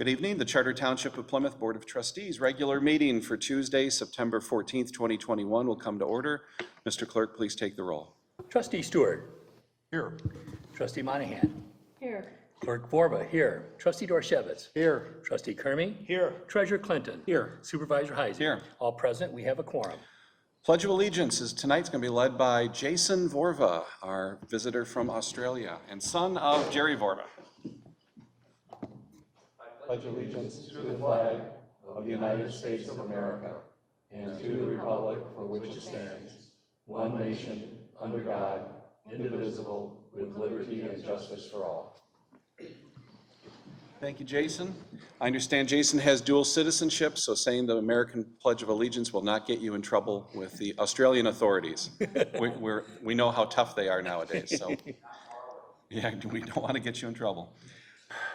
Good evening. The Charter Township of Plymouth Board of Trustees regular meeting for Tuesday, September 14th, 2021 will come to order. Mr. Clerk, please take the roll. Trustee Stewart. Here. Trustee Monahan. Here. Clerk Vorba, here. Trustee Dorshevitz. Here. Trustee Kermy. Here. Treasurer Clinton. Here. Supervisor Heisey. Here. All present, we have a quorum. Pledge of Allegiance is tonight's going to be led by Jason Vorva, our visitor from Australia and son of Jerry Vorva. Pledge allegiance to the flag of the United States of America and to the republic for which it stands, one nation, under God, indivisible, with liberty and justice for all. Thank you, Jason. I understand Jason has dual citizenship, so saying the American Pledge of Allegiance will not get you in trouble with the Australian authorities. We know how tough they are nowadays, so yeah, we don't want to get you in trouble.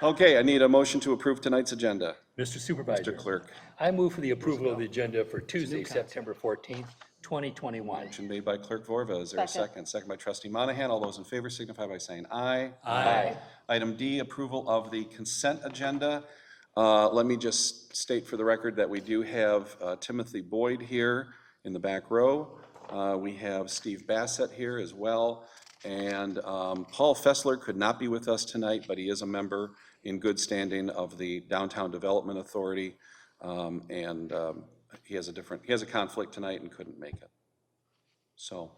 Okay, I need a motion to approve tonight's agenda. Mr. Supervisor. Mr. Clerk. I move for the approval of the agenda for Tuesday, September 14th, 2021. Motion made by Clerk Vorva. Is there a second? Second by Trustee Monahan. All those in favor signify by saying aye. Aye. Item D, approval of the consent agenda. Let me just state for the record that we do have Timothy Boyd here in the back row. We have Steve Bassett here as well. And Paul Fessler could not be with us tonight, but he is a member in good standing of the Downtown Development Authority. He has a conflict tonight and couldn't make it. So,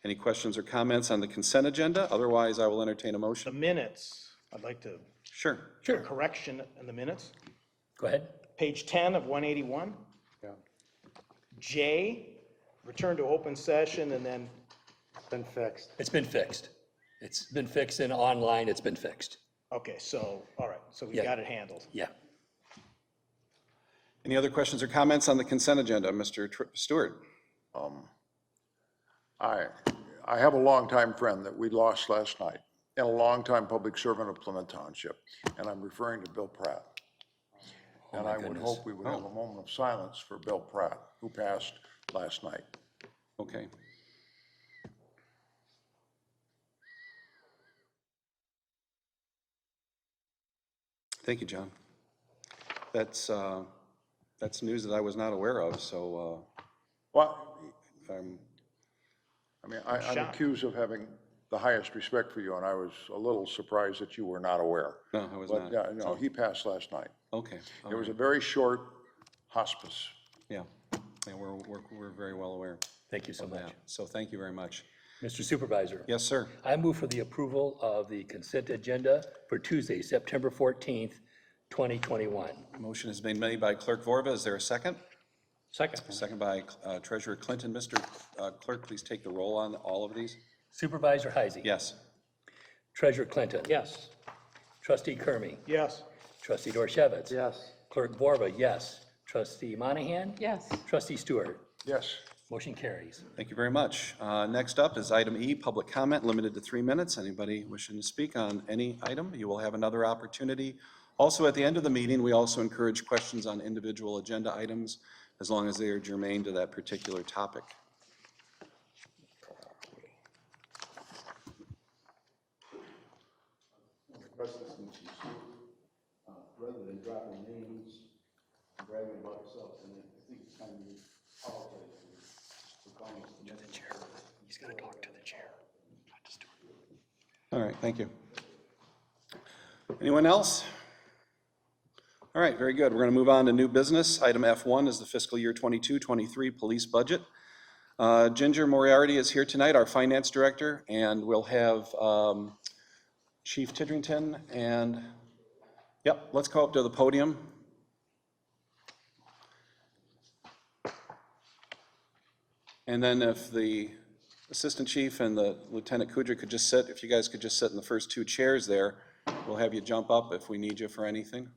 any questions or comments on the consent agenda? Otherwise, I will entertain a motion. The minutes, I'd like to Sure. do a correction in the minutes. Go ahead. Page 10 of 181. Yeah. J, return to open session, and then Been fixed. It's been fixed. It's been fixed and online, it's been fixed. okay, so, all right, so we Yeah. got it handled. Yeah. Any other questions or comments on the consent agenda? Mr. Stewart? I have a longtime friend that we lost last night, and a longtime public servant of Plymouth Township, and I'm referring to Bill Pratt. And I would hope we would have a moment of silence for Bill Pratt, who passed last night. Okay. Thank you, John. That's news that I was not aware of, so Well, I'm I'm accused of having the highest respect for you, and I was a little surprised that you were not aware. no, I was But, not. no, he passed last night. Okay. all It was right. a very short hospice. Yeah, we're very well aware Thank you so of much. that. So thank you very much. Mr. Supervisor. Yes, sir. I move for the approval of the consent agenda for Tuesday, September 14th, 2021. Motion has been made by Clerk Vorva. Is there a second? Second. Second by Treasurer Clinton. Mr. Clerk, please take the roll on all of these. Supervisor Heisey. Yes. Treasurer Clinton. Yes. Trustee Kermy. Yes. Trustee Dorshevitz. Yes. Clerk Vorba, yes. Trustee Monahan. Yes. Trustee Stewart. Yes. Motion carries. Thank you very much. Next up is item E, public comment, limited to 3 minutes. Anybody wishing to speak on any item, you will have another opportunity. Also, at the end of the meeting, we also encourage questions on individual agenda items, as long as they are germane to that particular topic. Rather than dropping names, bragging about yourself, and I think it's kind of apologize for calling us. To the chair. He's going to talk to the chair. All right, thank you. Anyone else? All right, very good. We're going to move on to new business. Item F1 is the fiscal year 22-23 police budget. Ginger Moriarty is here tonight, our finance director, and we'll have Chief Tidrington and, yep, let's go up to the podium. And then if the assistant chief and the Lieutenant Kudra could just sit, if you guys could just sit in the first 2 chairs there, we'll have you jump up if we need you for anything.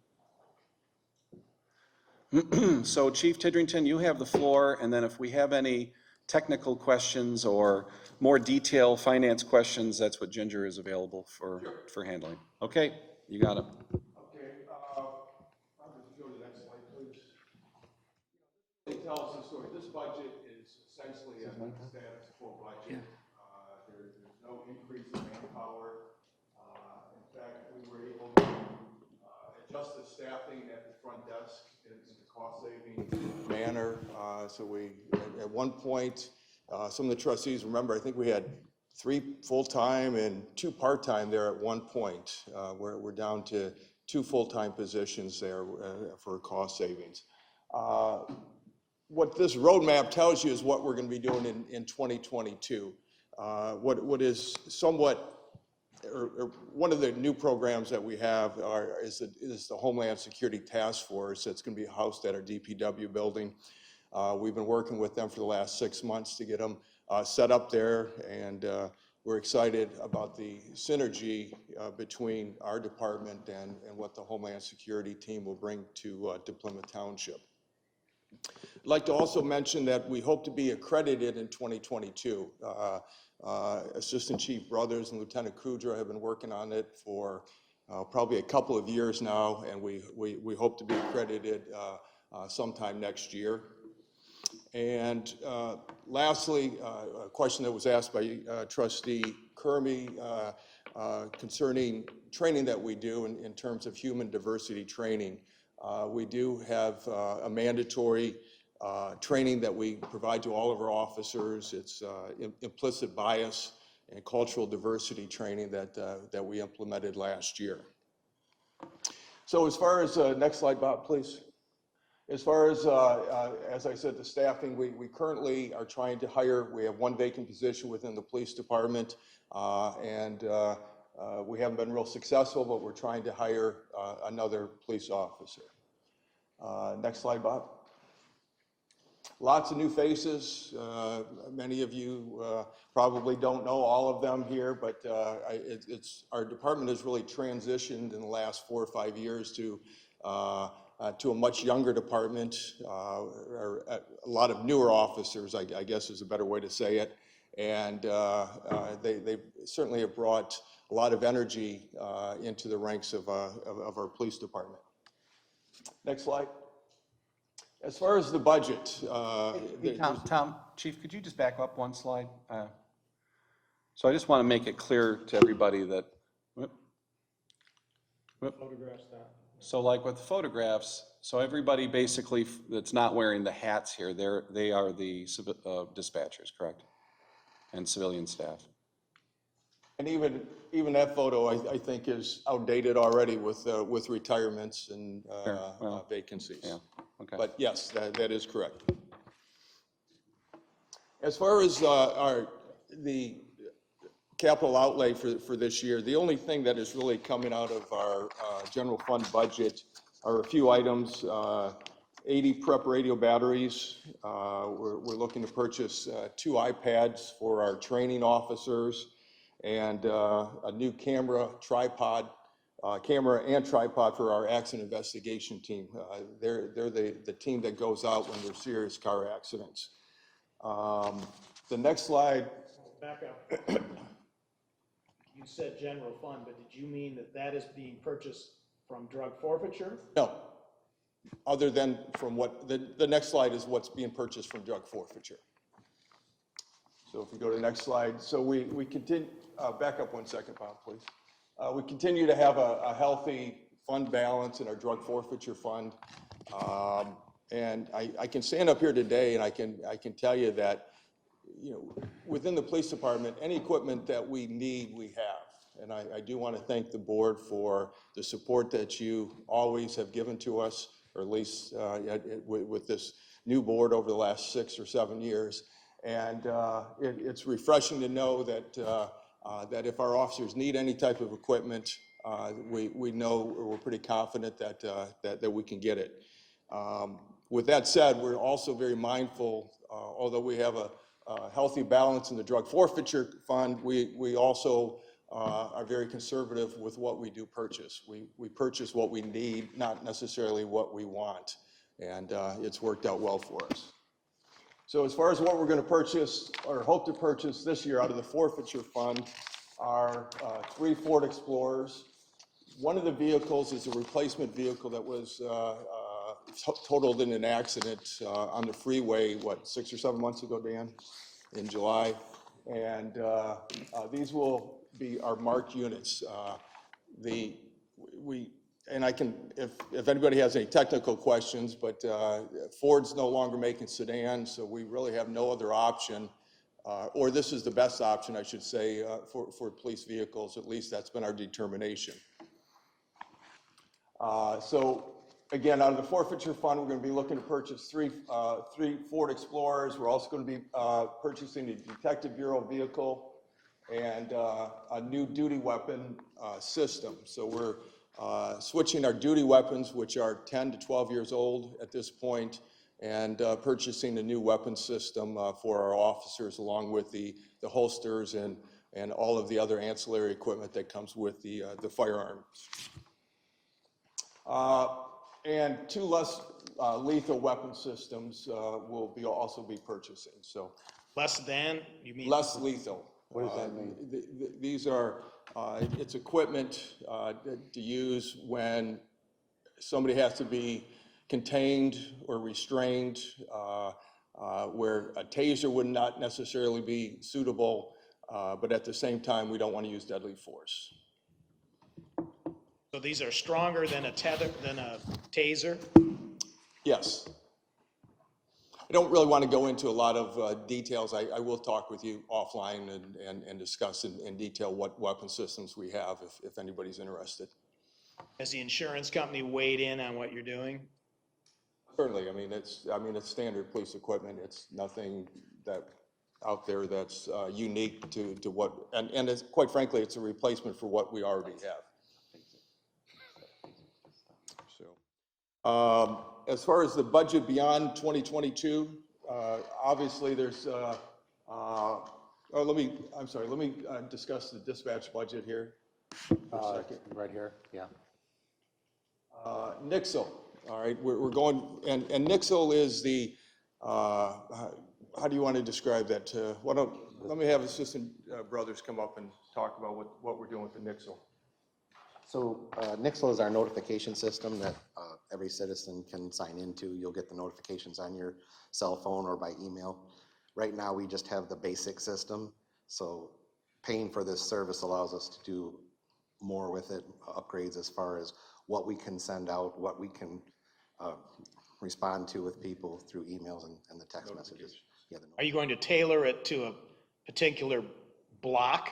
So Chief Tidrington, you have the floor, and then if we have any technical questions or more detailed finance questions, that's what Ginger is available for handling. Okay, you got it. Okay, I'll just go to the next slide, please. It tells the story. This budget is essentially a status quo budget. There's no increase in manpower. In fact, we were able to adjust adjust the staffing at the front desk in a cost-saving manner. So we, at one point, some of the trustees, remember, I think we had 3 full-time and 2 part-time there at one point. We're down to 2 full-time positions there for cost savings. What this roadmap tells you is what we're going to be doing in 2022. What is somewhat, or one of the new programs that we have is the Homeland Security Task Force that's going to be housed at our DPW building. We've been working with them for the last 6 months to get them set up there, and we're excited about the synergy between our department and what the Homeland Security team will bring to Plymouth Township. I'd like to also mention that we hope to be accredited in 2022. Assistant Chief Brothers and Lieutenant Kudra have been working on it for probably a couple of years now, and we hope to be accredited sometime next year. And lastly, a question that was asked by Trustee Kermy concerning training that we do in terms of human diversity training. We do have a mandatory training that we provide to all of our officers. It's implicit bias and cultural diversity training that we implemented last year. So as far as, next slide, Bob, please. As far as I said, the staffing, we currently are trying to hire. We have 1 vacant position within the police department, and we haven't been real successful, but we're trying to hire another police officer. Next slide, Bob. Lots of new faces. Many of you probably don't know all of them here, but our department has really transitioned in the last 4 or 5 years to a much younger department, or a lot of newer officers, I guess is a better way to say it. And they certainly have brought a lot of energy into the ranks of our police department. Next slide. As far as the budget. Hey, Tom, Chief, could you just back up 1 slide? So I just want to make it clear to everybody that, Photographs that. so like with photographs, so everybody basically that's not wearing the hats here, they are the dispatchers, correct? And civilian staff. And even that photo, I think, is outdated already with retirements and vacancies. Yeah, okay. But yes, that is correct. As far as the capital outlay for this year, the only thing that is really coming out of our general fund budget are a few items. 80 prep radio batteries. We're looking to purchase 2 iPads for our training officers, and a new camera and tripod for our accident investigation team. They're the team that goes out when there's serious car accidents. The next slide. Back up. You said general fund, but did you mean that is being purchased from drug forfeiture? No, other than from what, the next slide is what's being purchased from drug forfeiture. So if we go to the next slide. So we continue, back up 1 second, Bob, please. We continue to have a healthy fund balance in our drug forfeiture fund. And I can stand up here today and I can tell you that, you know, within the police department, any equipment that we need, we have. And I do want to thank the board for the support that you always have given to us, or at least with this new board over the last 6 or 7 years. And it's refreshing to know that if our officers need any type of equipment, we know, or we're pretty confident that we can get it. With that said, we're also very mindful, although we have a healthy balance in the drug forfeiture fund, we also are very conservative with what we do purchase. We purchase what we need, not necessarily what we want, and it's worked out well for us. So as far as what we're going to purchase, or hope to purchase this year out of the forfeiture fund, are 3 Ford Explorers. One of the vehicles is a replacement vehicle that was totaled in an accident on the freeway, 6 or 7 months ago, Dan, in July. And these will be our marked units. and I can, if anybody has any technical questions, but Ford's no longer making sedans, so we really have no other option, or this is the best option, I should say, for police vehicles. At least that's been our determination. So again, out of the forfeiture fund, we're going to be looking to purchase three Ford Explorers. We're also going to be purchasing a Detective Bureau vehicle and a new duty weapon system. So we're switching our duty weapons, which are 10 to 12 years old at this point, and purchasing a new weapon system for our officers, along with the holsters and all of the other ancillary equipment that comes with the firearms. And two less lethal weapon systems will also be purchasing. So Less than, you mean? less lethal. What does that mean? These are, it's equipment to use when somebody has to be contained or restrained, where a taser would not necessarily be suitable, but at the same time, we don't want to use deadly force. So these are stronger than a taser? Yes. I don't really want to go into a lot of details. I will talk with you offline and discuss in detail what weapon systems we have if anybody's interested. Has the insurance company weighed in on what you're doing? Certainly, I mean, it's standard police equipment. It's nothing that out there that's unique to what, and it's, quite frankly, it's a replacement for what we already have. So, as far as the budget beyond 2022, obviously there's, let me discuss the dispatch budget here for a second. Right here, yeah. Nixle, all right, we're going, and Nixle is the, how do you want to describe that? Let me have Assistant Brothers come up and talk about what we're doing with the Nixle. So Nixle is our notification system that every citizen can sign into. You'll get the notifications on your cell phone or by email. Right now, we just have the basic system. So paying for this service allows us to do more with it, upgrades as far as what we can send out, what we can respond to with people through emails and the text messages. Yeah, Are you going to tailor it to a particular block?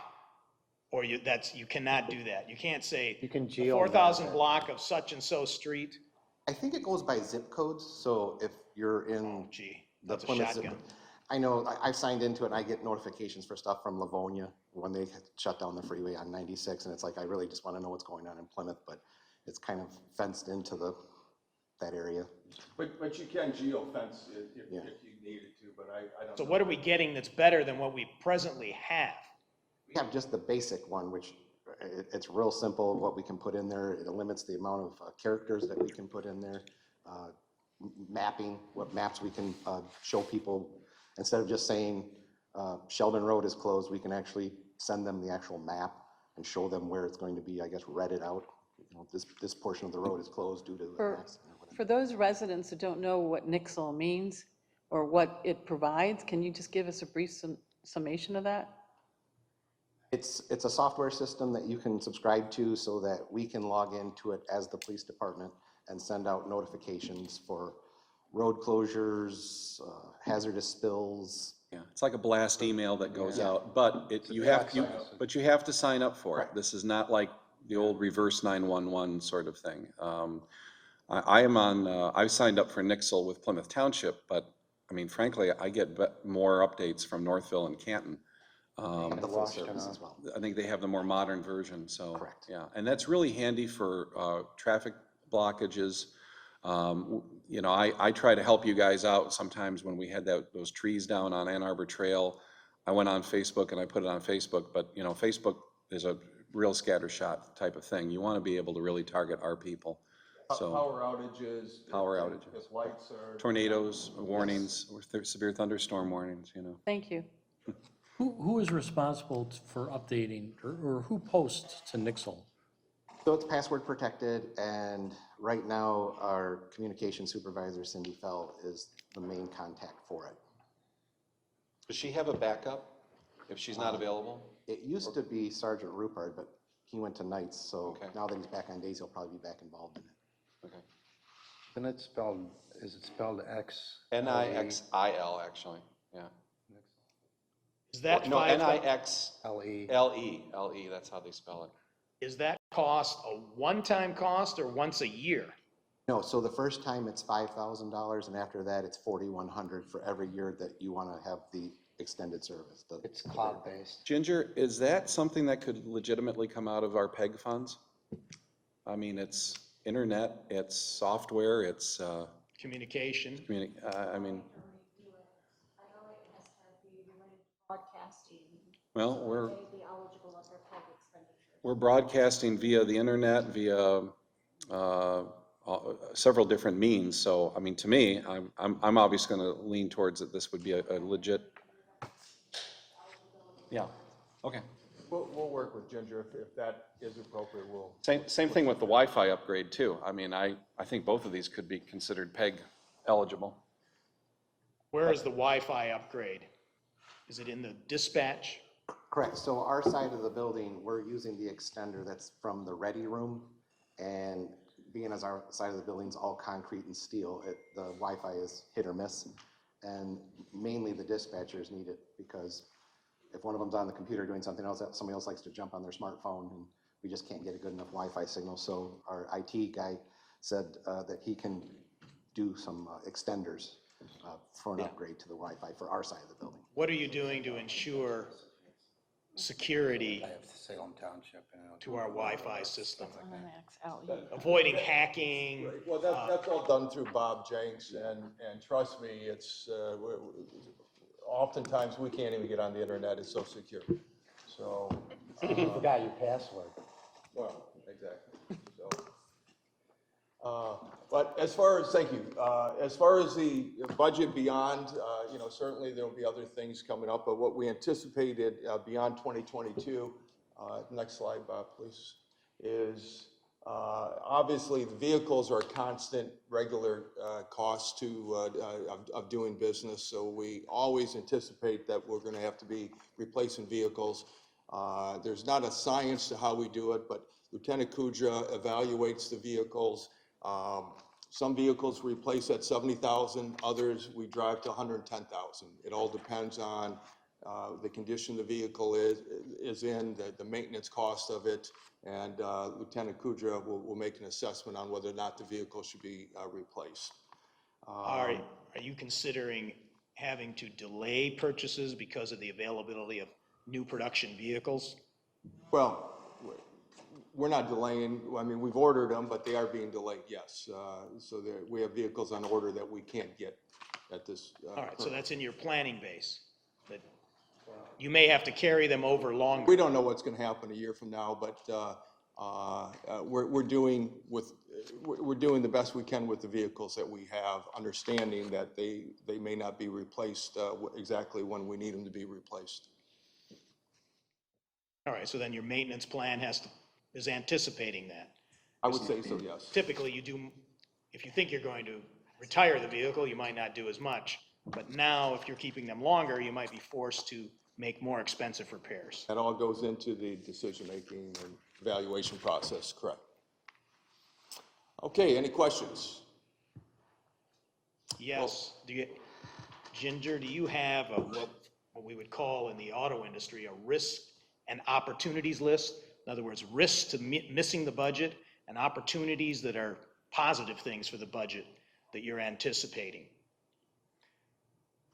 Or you cannot do that? You can't say, You can the geo 4,000 map it. block of such and so street? I think it goes by zip codes. So if you're in Oh, gee, the that's a Plymouth zip, shotgun. I know I've signed into it and I get notifications for stuff from Livonia when they shut down the freeway on 96. And it's like, I really just want to know what's going on in Plymouth, but it's kind of fenced into that area. But you can geo-fence if Yeah. you needed to, but I don't So know. what are we getting that's better than what we presently have? We have just the basic one, which it's real simple what we can put in there. It limits the amount of characters that we can put in there. Mapping, what maps we can show people. Instead of just saying Sheldon Road is closed, we can actually send them the actual map and show them where it's going to be, I guess, read it out. You know, this portion of the road is closed due to an accident or whatever. For those residents who don't know what Nixle means or what it provides, can you just give us a brief summation of that? It's a software system that you can subscribe to so that we can log into it as the police department and send out notifications for road closures, hazardous spills. Yeah, it's like a blast email that goes out, but you have to sign up for it. This is not like the old reverse 911 sort of thing. I've signed up for Nixle with Plymouth Township, but I mean, frankly, I get more updates from Northville and Canton. And the full service as well. I think they have the more modern version, so. Correct. Yeah, and that's really handy for traffic blockages. You know, I try to help you guys out sometimes when we had those trees down on Ann Arbor Trail. I went on Facebook and I put it on Facebook, but you know, Facebook is a real scattershot type of thing. You want to be able to really target our people. So Power outages. Power outages. If lights are. tornadoes, warnings, or severe thunderstorm warnings, you know. Thank you. Who is responsible for updating, or who posts to Nixle? So it's password protected, and right now our communication supervisor, Cindy Fell, is the main contact for it. Does she have a backup if she's not available? It used to be Sergeant Rupert, but he went to nights, so Okay. now that he's back on days, he'll probably be back involved in it. Okay. And it's spelled, is it spelled X? Nixil, actually, yeah. Is that No, $5,000? Nixle, that's how they spell it. Is that cost a one-time cost or once a year? No, so the first time it's $5,000, and after that, it's $4,100 for every year that you want to have the extended service. It's cloud-based. Ginger, is that something that could legitimately come out of our PEG funds? I mean, it's internet, it's software, it's, Communication? I mean, Broadcasting, well, they'd be eligible under PEG expenditures. we're broadcasting via the internet, via several different means. So, I mean, to me, I'm obviously going to lean towards that this would be a legit. Yeah, okay. We'll work with Ginger if that is appropriate, we'll. Same thing with the Wi-Fi upgrade too. I mean, I think both of these could be considered PEG eligible. Where is the Wi-Fi upgrade? Is it in the dispatch? Correct, so our side of the building, we're using the extender that's from the ready room, and being as our side of the building's all concrete and steel, the Wi-Fi is hit or miss, and mainly the dispatchers need it, because if one of them's on the computer doing something else, somebody else likes to jump on their smartphone, and we just can't get a good enough Wi-Fi signal. So our IT guy said that he can do some extenders for an upgrade to the Wi-Fi for our side of the building. What are you doing to ensure security I have Salem Township. to our Wi-Fi system? Nixle. Avoiding hacking? Well, that's all done through Bob Jenks, and trust me, it's, oftentimes we can't even get on the internet, it's so secure. So, You forgot your password. well, exactly, so. But as far as, thank you, as far as the budget beyond, certainly there'll be other things coming up, but what we anticipated beyond 2022, next slide, Bob, please, is obviously the vehicles are a constant, regular cost of doing business, so we always anticipate that we're going to have to be replacing vehicles. There's not a science to how we do it, but Lieutenant Kudra evaluates the vehicles. Some vehicles we replace at 70,000, others we drive to 110,000. It all depends on the condition the vehicle is in, the maintenance cost of it, and Lieutenant Kudra will make an assessment on whether or not the vehicle should be replaced. Are you considering having to delay purchases because of the availability of new production vehicles? Well, we're not delaying, I mean, we've ordered them, but they are being delayed, yes. So we have vehicles on order that we can't get at this. All right, so that's in your planning base, that you may have to carry them over longer. We don't know what's going to happen a year from now, but we're doing the best we can with the vehicles that we have, understanding that they may not be replaced exactly when we need them to be replaced. All right, so then your maintenance plan is anticipating that. I would say so, yes. Typically, you do, if you think you're going to retire the vehicle, you might not do as much. But now, if you're keeping them longer, you might be forced to make more expensive repairs. That all goes into the decision-making and evaluation process, correct. Okay, any questions? Yes. Ginger, do you have what we would call in the auto industry a risk and opportunities list? In other words, risks to missing the budget and opportunities that are positive things for the budget that you're anticipating.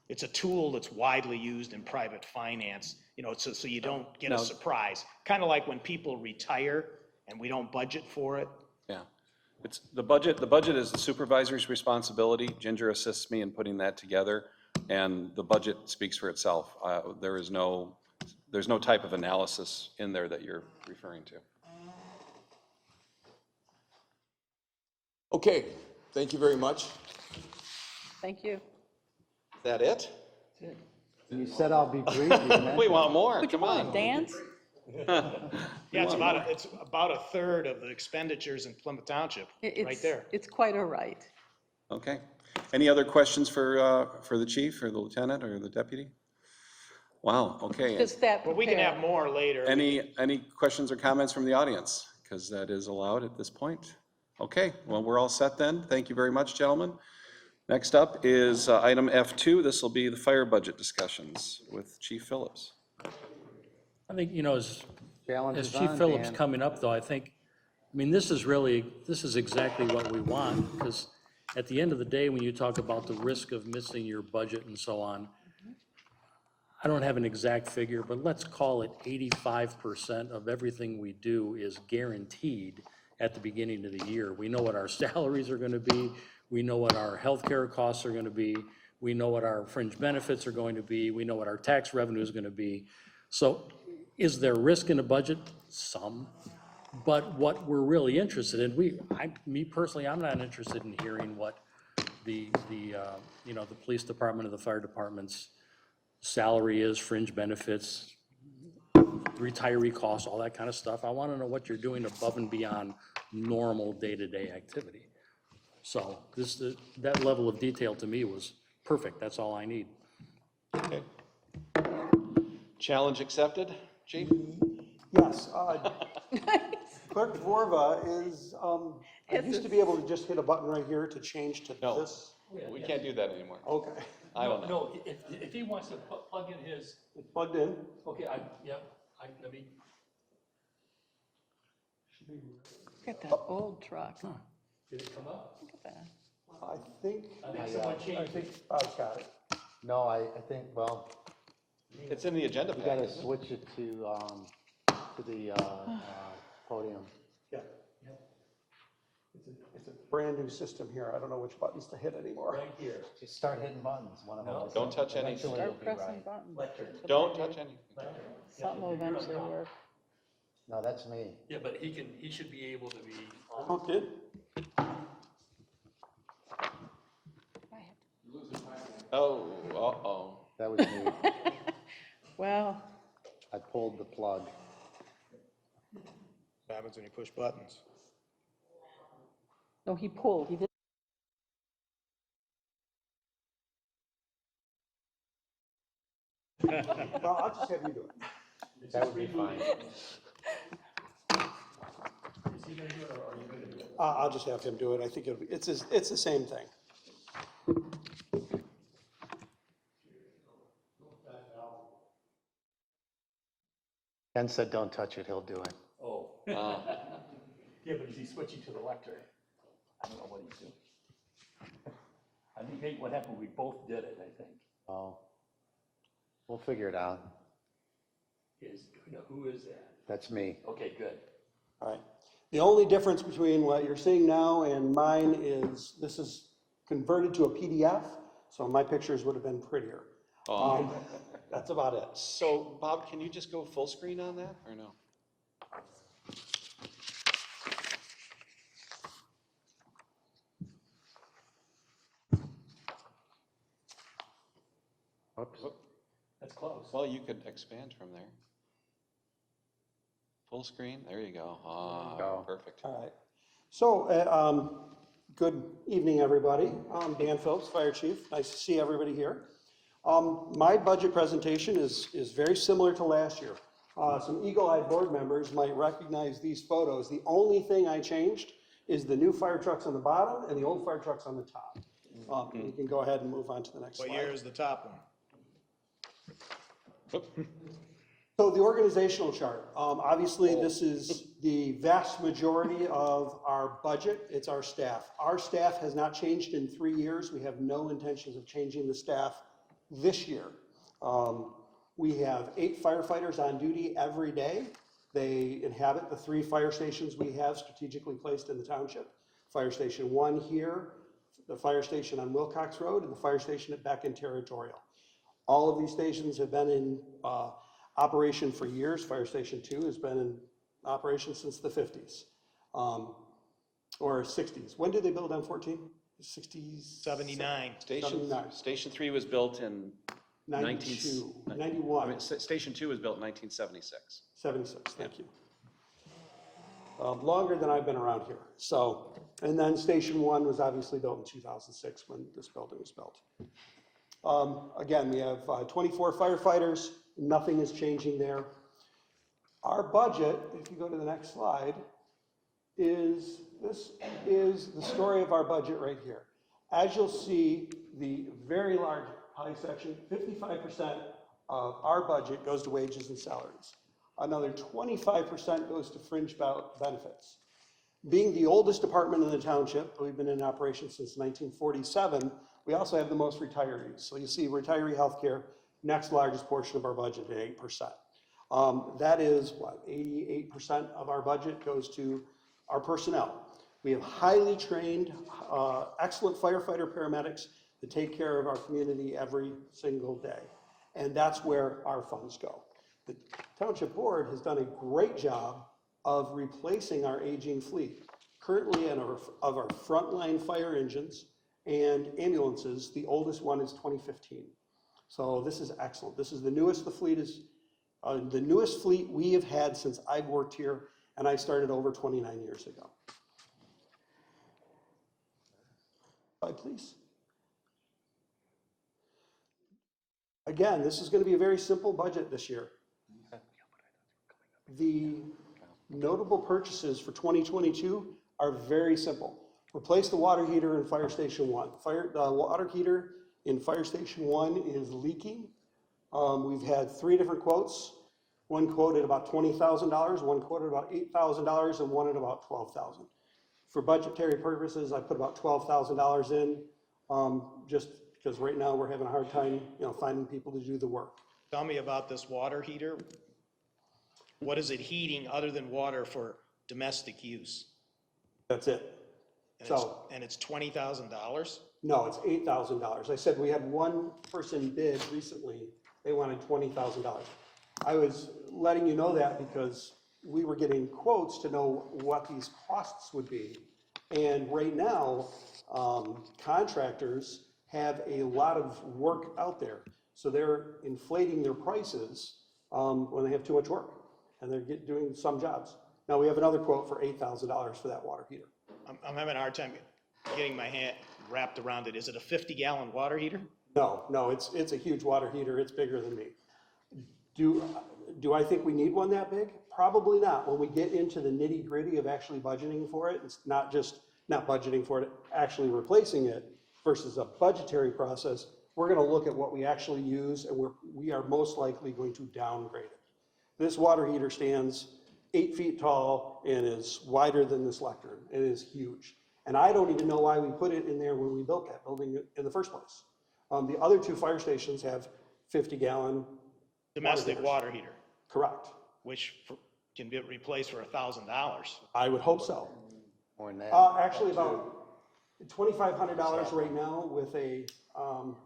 It's a tool that's widely used in private finance, so you don't get a surprise. Kind of like when people retire and we don't budget for it. Yeah, it's the budget is the supervisor's responsibility. Ginger assists me in putting that together, and the budget speaks for itself. There's no type of analysis in there that you're referring to. Okay, thank you very much. Thank you. Is that it? You said I'll be brief. You meant We it. want more, Would you come want on. to dance? Yeah, it's about a third of the expenditures in Plymouth Township, right there. It's quite all right. Okay. Any other questions for the chief or the lieutenant or the deputy? Wow, okay. Just that But we can have prepared. more later. Any questions or comments from the audience? Because that is allowed at this point. Okay, well, we're all set then. Thank you very much, gentlemen. Next up is item F2. This will be the fire budget discussions with Chief Phillips. I think, as Challenge is Chief on, Phillips Dan. coming up, though, I mean, this is exactly what we want, because at the end of the day, when you talk about the risk of missing your budget and so on, I don't have an exact figure, but let's call it 85% of everything we do is guaranteed at the beginning of the year. We know what our salaries are gonna be, we know what our healthcare costs are gonna be, we know what our fringe benefits are going to be, we know what our tax revenue is gonna be. So is there risk in the budget? Some. But what we're really interested in, me personally, I'm not interested in hearing what the police department or the fire department's salary is, fringe benefits, retiree costs, all that kind of stuff. I want to know what you're doing above and beyond normal day-to-day activity. So that level of detail to me was perfect. That's all I need. Okay. Challenge accepted, Chief? Yes, Clerk Dvorva is, I used to be able to just hit a button right here to change to No. this. We can't do that anymore. Okay, I don't know. No, if he wants to plug in his, it's plugged in. okay, let me. Look at that old truck. Did it come up? Look at that. I think, I think someone I changed it. think Bob's got it. No, I think, well, It's in the agenda we gotta package. switch it to the podium. Yeah. It's a brand new system here. I don't know which buttons to hit anymore. Right here. Just start hitting buttons, one of them. will- Don't touch anything. eventually it'll Start be pressing right. buttons. Lectern. Don't touch anything. Something will eventually work. No, that's me. Yeah, but he should be able to be. Hooked in? Oh, uh-oh. That was me. Well, I pulled the plug. What happens when you push buttons? no, he pulled, he did. Well, I'll just have you do it. That would be fine. I'll just have him do it. I think it's the same thing. Ken said, don't touch it, he'll do it. Oh. Wow. Yeah, but is he switching to the lectern? I don't know what he's doing. I think maybe what happened, we both did it, I think. Oh, we'll figure it out. Who is that? That's me. Okay, good. All right. The only difference between what you're seeing now and mine is this is converted to a PDF, so my pictures would have been prettier. That's about it. So, Bob, can you just go full screen on that, or no? Oops. That's close. Well, you could expand from there. Full screen, there you go. Ah, go. perfect. All right. So, good evening, everybody. I'm Dan Phillips, Fire Chief. Nice to see everybody here. My budget presentation is very similar to last year. Some eagle-eyed board members might recognize these photos. The only thing I changed is the new fire trucks on the bottom and the old fire trucks on the top. You can go ahead and move on to the next slide. What year is the top one? So the organizational chart, obviously this is the vast majority of our budget. It's our staff. Our staff has not changed in 3 years. We have no intentions of changing the staff this year. We have 8 firefighters on duty every day. They inhabit the 3 fire stations we have strategically placed in the township. Fire Station 1 here, the fire station on Wilcox Road, and the fire station at Beck and Territorial. All of these stations have been in operation for years. Fire Station 2 has been in operation since the 50s, or 60s. When did they build M14? 60s? 79. Station 3 was built in 92, I 91, mean, Station 2 was built in 1976. 76, thank you. Longer than I've been around here. So, and then Station 1 was obviously built in 2006 when this building was built. Again, we have 24 firefighters, nothing is changing there. Our budget, if you go to the next slide, this is the story of our budget right here. As you'll see, the very large pie section, 55% of our budget goes to wages and salaries. Another 25% goes to fringe benefits. Being the oldest department in the township, we've been in operation since 1947, we also have the most retirees. So you see retiree healthcare, next largest portion of our budget at 8%. That is what, 88% of our budget goes to our personnel. We have highly trained, excellent firefighter paramedics that take care of our community every single day. And that's where our funds go. The Township Board has done a great job of replacing our aging fleet. Currently, of our frontline fire engines and ambulances, the oldest one is 2015. So this is excellent. This is the newest the fleet is, the newest fleet we have had since I've worked here, and I started over 29 years ago. Slide, please. Again, this is going to be a very simple budget this year. The notable purchases for 2022 are very simple. Replace the water heater in Fire Station 1. The water heater in Fire Station 1 is leaking. We've had 3 different quotes. One quote at about $20,000, one quote at about $8,000, and one at about $12,000. For budgetary purposes, I put about $12,000 in, just because right now we're having a hard time, finding people to do the work. Tell me about this water heater. What is it heating other than water for domestic use? That's it. And it's $20,000? No, it's $8,000. I said we had one person bid recently, they wanted $20,000. I was letting you know that because we were getting quotes to know what these costs would be. And right now, contractors have a lot of work out there. So they're inflating their prices when they have too much work, and they're doing some jobs. Now, we have another quote for $8,000 for that water heater. I'm having a hard time getting my hand wrapped around it. Is it a 50-gallon water heater? No, it's a huge water heater. It's bigger than me. Do I think we need one that big? Probably not. When we get into the nitty-gritty of actually budgeting for it, it's not just not budgeting for it, actually replacing it versus a budgetary process, we're going to look at what we actually use, and we are most likely going to downgrade it. This water heater stands 8 feet tall and is wider than this lectern. It is huge. And I don't even know why we put it in there when we built that building in the first place. The other 2 fire stations have 50-gallon Domestic water heater, Correct. which can be replaced for $1,000. I would hope so. More than that. Actually, about $2,500 right now with a,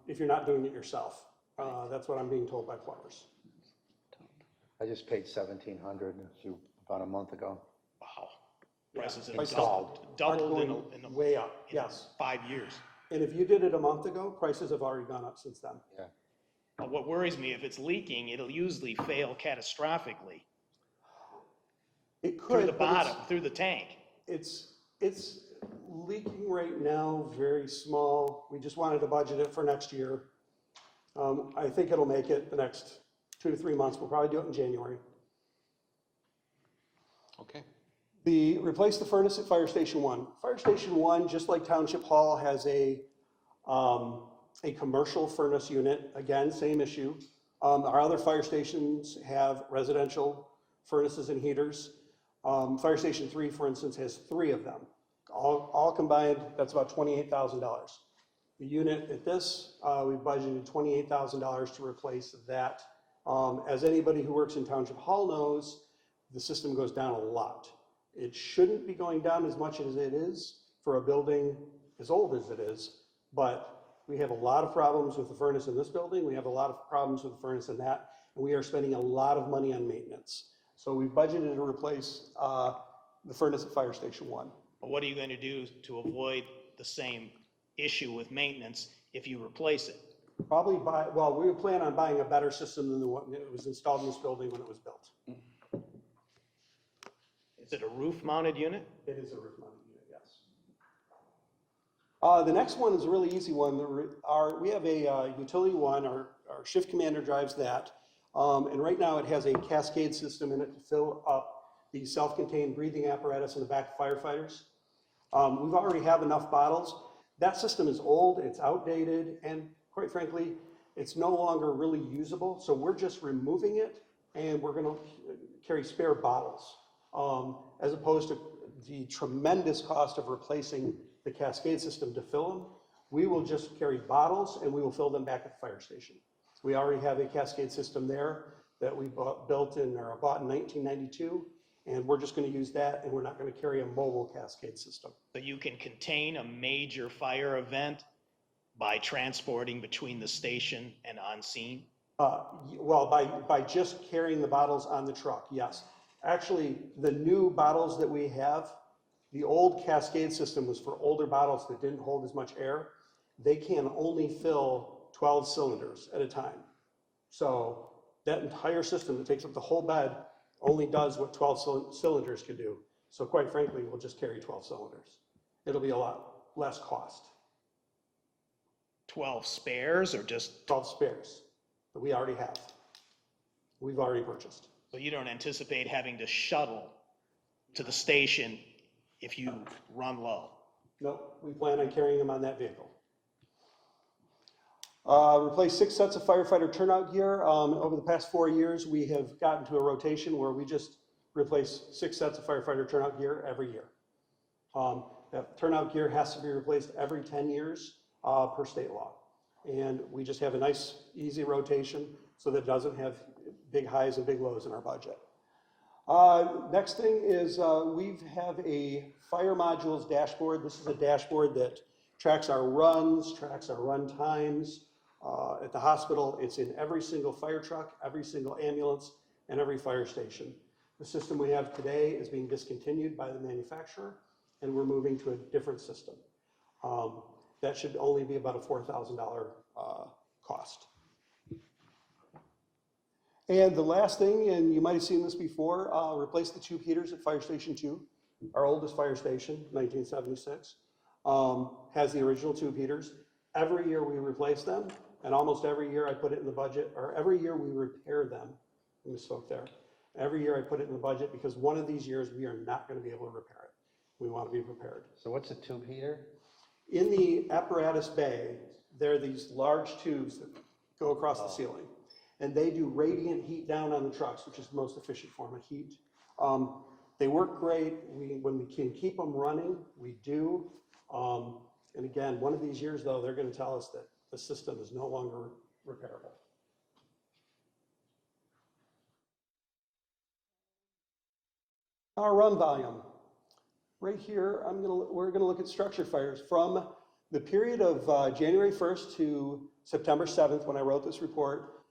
if you're not doing it yourself. That's what I'm being told by plumbers. I just paid $1,700 about a month ago. Wow. Prices Prices have doubled in Way up, yes. 5 years. And if you did it a month ago, prices have already gone up since then. Yeah. What worries me, if it's leaking, it'll usually fail catastrophically It could. through the but bottom, through the tank. It's leaking right now, very small. We just wanted to budget it for next year. I think it'll make it the next 2 to 3 months. We'll probably do it in January. Okay. Replace the furnace at Fire Station 1. Fire Station 1, just like Township Hall, has a commercial furnace unit. Again, same issue. Our other fire stations have residential furnaces and heaters. Fire Station 3, for instance, has 3 of them. All combined, that's about $28,000. The unit at this, we budgeted $28,000 to replace that. As anybody who works in Township Hall knows, the system goes down a lot. It shouldn't be going down as much as it is for a building as old as it is, but we have a lot of problems with the furnace in this building. We have a lot of problems with the furnace in that, and we are spending a lot of money on maintenance. So we budgeted to replace the furnace at Fire Station 1. But what are you going to do to avoid the same issue with maintenance if you replace it? Probably we plan on buying a better system than the one that was installed in this building when it was built. Is it a roof-mounted unit? It is a roof-mounted unit, yes. The next one is a really easy one. We have a utility one. Our shift commander drives that. And right now it has a cascade system in it to fill up the self-contained breathing apparatus in the back of firefighters. We've already have enough bottles. That system is old, it's outdated, and quite frankly, it's no longer really usable. So we're just removing it, and we're gonna carry spare bottles, as opposed to the tremendous cost of replacing the cascade system to fill them. We will just carry bottles, and we will fill them back at the fire station. We already have a cascade system there that we bought in 1992, and we're just gonna use that, and we're not gonna carry a mobile cascade system. So you can contain a major fire event by transporting between the station and on scene? Well, by just carrying the bottles on the truck, yes. Actually, the new bottles that we have, the old cascade system was for older bottles that didn't hold as much air. They can only fill 12 cylinders at a time. So that entire system that takes up the whole bed only does what 12 cylinders can do. So quite frankly, we'll just carry 12 cylinders. It'll be a lot less cost. 12 spares or just, 12 spares that we already have. We've already purchased. so you don't anticipate having to shuttle to the station if you run low? No, we plan on carrying them on that vehicle. Replace 6 sets of firefighter turnout gear. Over the past 4 years, we have gotten to a rotation where we just replace 6 sets of firefighter turnout gear every year. That turnout gear has to be replaced every 10 years per state law. And we just have a nice, easy rotation so that it doesn't have big highs and big lows in our budget. Next thing is we have a fire modules dashboard. This is a dashboard that tracks our runs, tracks our run times. At the hospital, it's in every single fire truck, every single ambulance, and every fire station. The system we have today is being discontinued by the manufacturer, and we're moving to a different system. That should only be about a $4,000 cost. And the last thing, and you might have seen this before, replace the tube heaters at Fire Station 2. Our oldest fire station, 1976, has the original tube heaters. Every year we replace them, and almost every year I put it in the budget, or every year we repair them. I misspoke there. Every year I put it in the budget because one of these years we are not going to be able to repair it. We want to be prepared. So what's a tube heater? In the apparatus bay, there are these large tubes that go across the ceiling, and they do radiant heat down on the trucks, which is the most efficient form of heat. They work great. When we can keep them running, we do. And again, one of these years, though, they're going to tell us that the system is no longer repairable. Our run volume. Right here, we're going to look at structured fires from the period of January 1st to September 7th, when I wrote this report.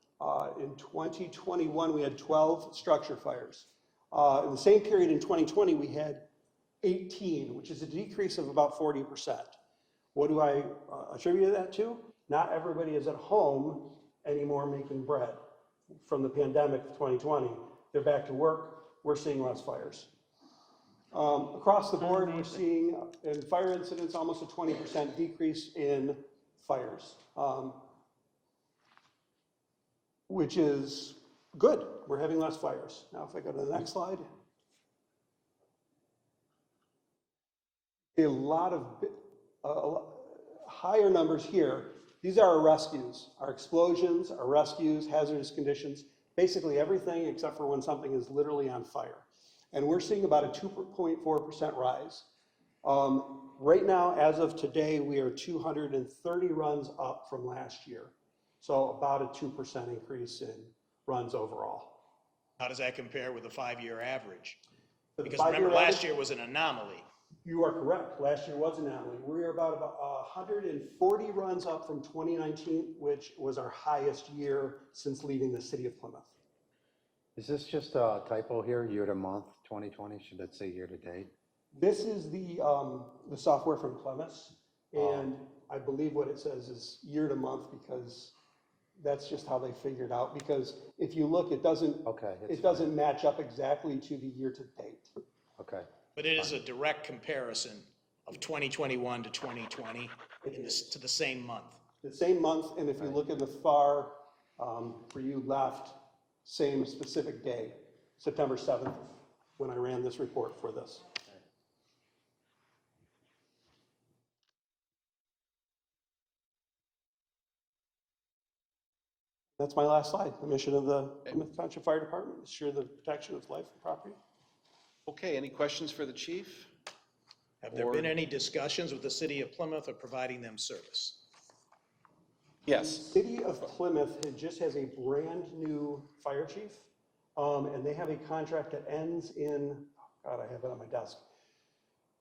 In 2021, we had 12 structure fires. In the same period in 2020, we had 18, which is a decrease of about 40%. What do I attribute that to? Not everybody is at home anymore making bread. From the pandemic of 2020, they're back to work. We're seeing less fires. Across the board, we're seeing in fire incidents almost a 20% decrease in fires, which is good. We're having less fires. Now, if I go to the next slide. A lot of higher numbers here. These are our rescues, our explosions, our rescues, hazardous conditions, basically everything except for when something is literally on fire. And we're seeing about a 2.4% rise. Right now, as of today, we are 230 runs up from last year. So about a 2% increase in runs overall. How does that compare with the 5-year average? The Because 5-year remember, last average- year was an anomaly. You are correct. Last year was an anomaly. We are about 140 runs up from 2019, which was our highest year since leaving the city of Plymouth. Is this just a typo here, year to month, 2020? Should that say year to date? This is the software from Plymouth, and I believe what it says is year to month because that's just how they figured out. Because if you look, it doesn't match up exactly to the year to date. Okay. But it is a direct comparison of 2021 to 2020 to the same month. The same month, and if you look in the far, for you left, same specific day, September 7th, when I ran this report for this. That's my last slide. The mission of the Plymouth Township Fire Department is ensure the protection of life and property. Okay, any questions for the chief? Have there been any discussions with the city of Plymouth of providing them service? Yes. City of Plymouth just has a brand-new fire chief, and they have a contract that ends in, God, I have it on my desk,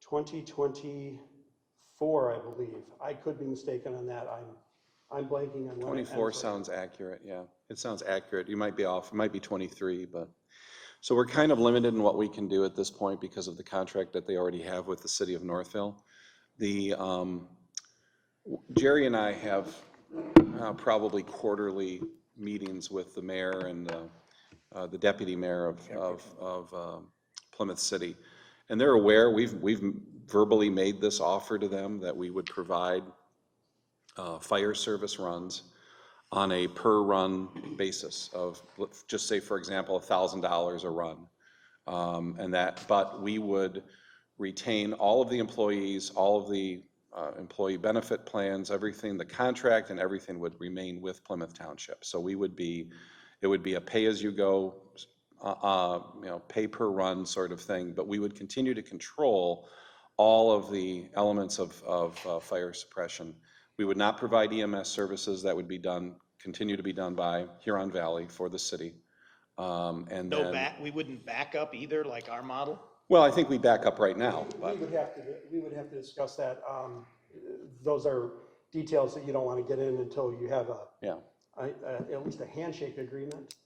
2024, I believe. I could be mistaken on that. I'm blanking on when it ends. 24 sounds accurate, yeah. It sounds accurate. You might be off, it might be 23, but. So we're kind of limited in what we can do at this point because of the contract that they already have with the city of Northville. Jerry and I have probably quarterly meetings with the mayor and the deputy mayor of Plymouth City. And they're aware, we've verbally made this offer to them that we would provide fire service runs on a per run basis of, let's just say, for example, $1,000 a run. But we would retain all of the employees, all of the employee benefit plans, everything, the contract and everything would remain with Plymouth Township. So it would be a pay-as-you-go, pay per run sort of thing, but we would continue to control all of the elements of fire suppression. We would not provide EMS services. That would be done, continue to be done by Huron Valley for the city. We wouldn't back up either, like our model? Well, I think we back up right now, but. We would have to discuss that. Those are details that you don't want to get in until you have at least a handshake agreement,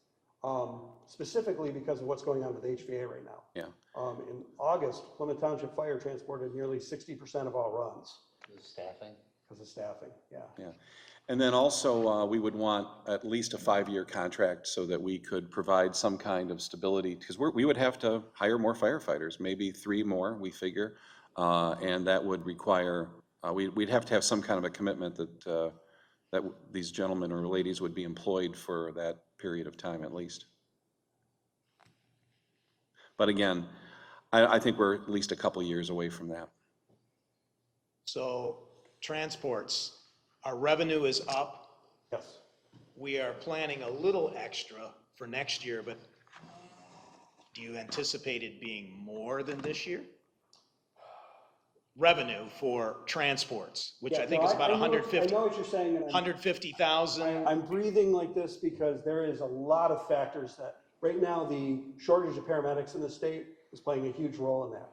specifically because of what's going on with HVA right now. Yeah. In August, Plymouth Township Fire transported nearly 60% of all runs. Staffing? Because of staffing, yeah. Yeah. And then also, we would want at least a 5-year contract so that we could provide some kind of stability, because we would have to hire more firefighters, maybe 3 more, we figure. And that would require, we'd have to have some kind of a commitment that these gentlemen or ladies would be employed for that period of time at least. But again, I think we're at least a couple years away from that. So transports, our revenue is up. Yes. We are planning a little extra for next year, but do you anticipate it being more than this year? Revenue for transports, which I think is about I know what you're saying. And 150,000. I'm breathing like this because there is a lot of factors that, right now, the shortage of paramedics in the state is playing a huge role in that.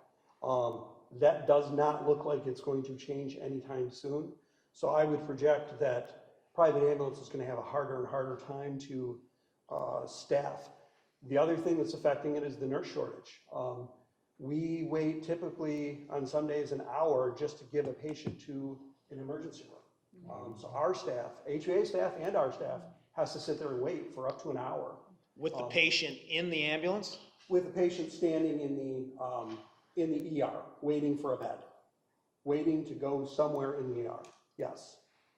That does not look like it's going to change anytime soon. So I would project that private ambulance is going to have a harder and harder time to staff. The other thing that's affecting it is the nurse shortage. We wait typically on some days an hour just to give a patient to an emergency room. So our staff, HVA staff and our staff, has to sit there and wait for up to an hour. With the patient in the ambulance? With the patient standing in the ER, waiting for a bed, waiting to go somewhere in the ER. Yes.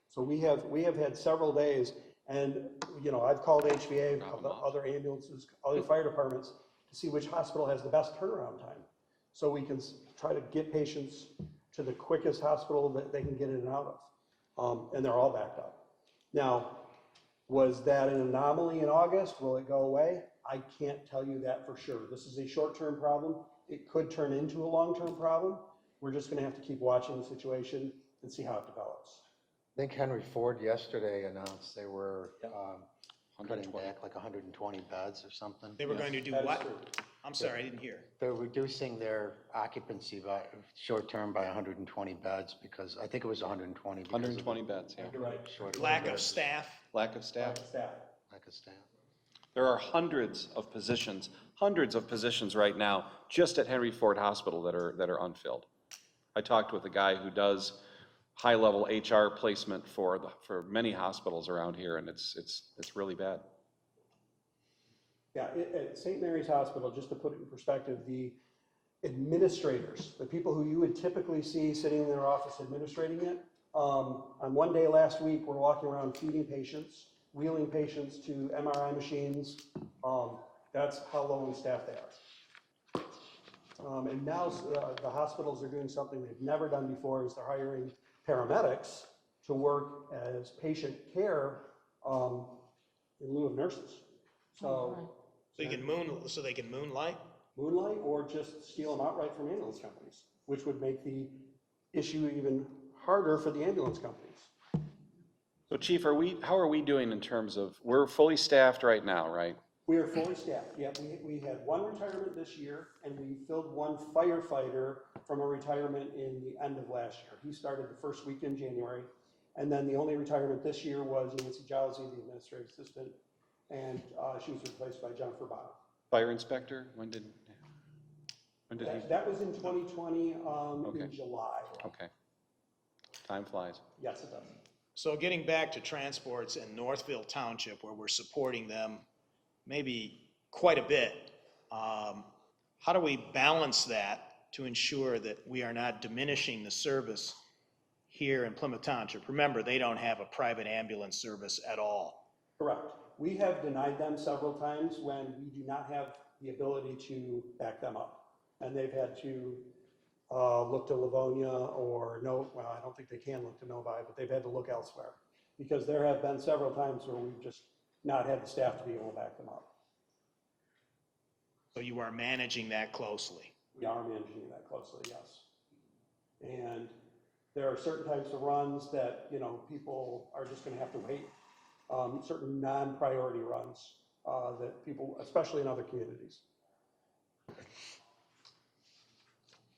So we have had several days, and I've called HVA, other ambulances, other fire departments to see which hospital has the best turnaround time, so we can try to get patients to the quickest hospital that they can get in and out of, and they're all backed up. Now, was that an anomaly in August? Will it go away? I can't tell you that for sure. This is a short-term problem. It could turn into a long-term problem. We're just going to have to keep watching the situation and see how it develops. I think Henry Ford yesterday announced they were cutting back like 120 beds or something. They were going to do That is what? true. I'm sorry, I didn't hear. They're reducing their occupancy by, short-term by 120 beds because, I think it was 120. because of 120 beds, yeah. You're right. shortage Lack of nurses. staff. Lack of staff. Staff. Lack of staff. There are hundreds of positions right now just at Henry Ford Hospital that are unfilled. I talked with a guy who does high-level HR placement for many hospitals around here, and it's really bad. Yeah, at St. Mary's Hospital, just to put it in perspective, the administrators, the people who you would typically see sitting in their office administrating it, on one day last week, we're walking around feeding patients, wheeling patients to MRI machines, That's how low in staff they are. And now the hospitals are doing something they've never done before, is they're hiring paramedics to work as patient care in lieu of nurses. So So they can moonlight? moonlight, or just steal them outright from ambulance companies, which would make the issue even harder for the ambulance companies. So Chief, how are we doing in terms of, we're fully staffed right now, right? We are fully staffed. Yeah, we had one retirement this year, and we filled one firefighter from a retirement in the end of last year. He started the first week in January, and then the only retirement this year was Nancy Jowsey, the administrative assistant, and she was replaced by Jennifer Bottom. Fire inspector, when did he? That was in 2020, Okay. in July. Okay. Time flies. Yes, it does. So getting back to transports in Northville Township, where we're supporting them maybe quite a bit, how do we balance that to ensure that we are not diminishing the service here in Plymouth Township? Remember, they don't have a private ambulance service at all. Correct. We have denied them several times when we do not have the ability to back them up. And they've had to look to Livonia or well, I don't think they can look to Novi, but they've had to look elsewhere. Because there have been several times where we've just not had the staff to be able to back them up. So you are managing that closely. We are managing that closely, yes. And there are certain types of runs that, people are just gonna have to wait. Certain non-priority runs that people, especially in other communities.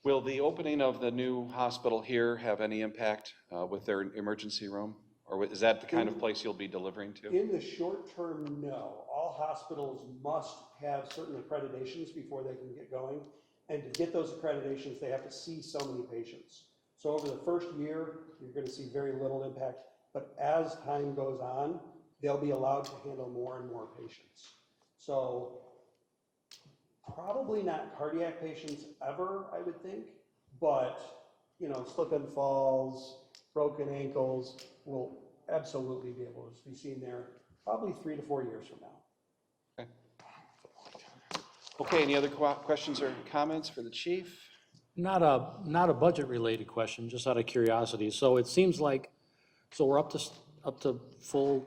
Will the opening of the new hospital here have any impact with their emergency room? Or is that the kind of place you'll be delivering to? In the short term, no. All hospitals must have certain accreditations before they can get going. And to get those accreditations, they have to see so many patients. So over the first year, you're going to see very little impact. But as time goes on, they'll be allowed to handle more and more patients. So probably not cardiac patients ever, I would think. But, slip and falls, broken ankles will absolutely be able to be seen there probably 3 to 4 years from now. Okay, any other questions or comments for the chief? Not a budget-related question, just out of curiosity. So it seems like, so we're up to full,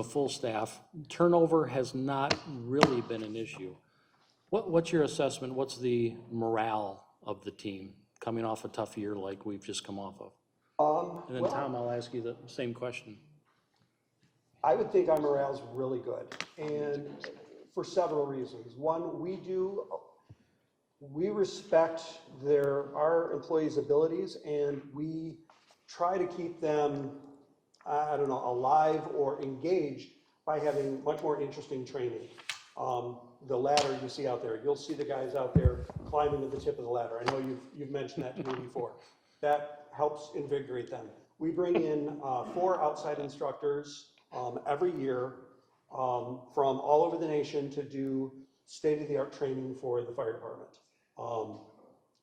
full staff. Turnover has not really been an issue. What's your assessment? What's the morale of the team coming off a tough year like we've just come off of? And then Tom, I'll ask you the same question. I would think our morale is really good, and for several reasons. One, we respect our employees' abilities, and we try to keep them, alive or engaged by having much more interesting training. The ladder you see out there, you'll see the guys out there climbing to the tip of the ladder. I know you've mentioned that to me before. That helps invigorate them. We bring in 4 outside instructors every year from all over the nation to do state-of-the-art training for the fire department.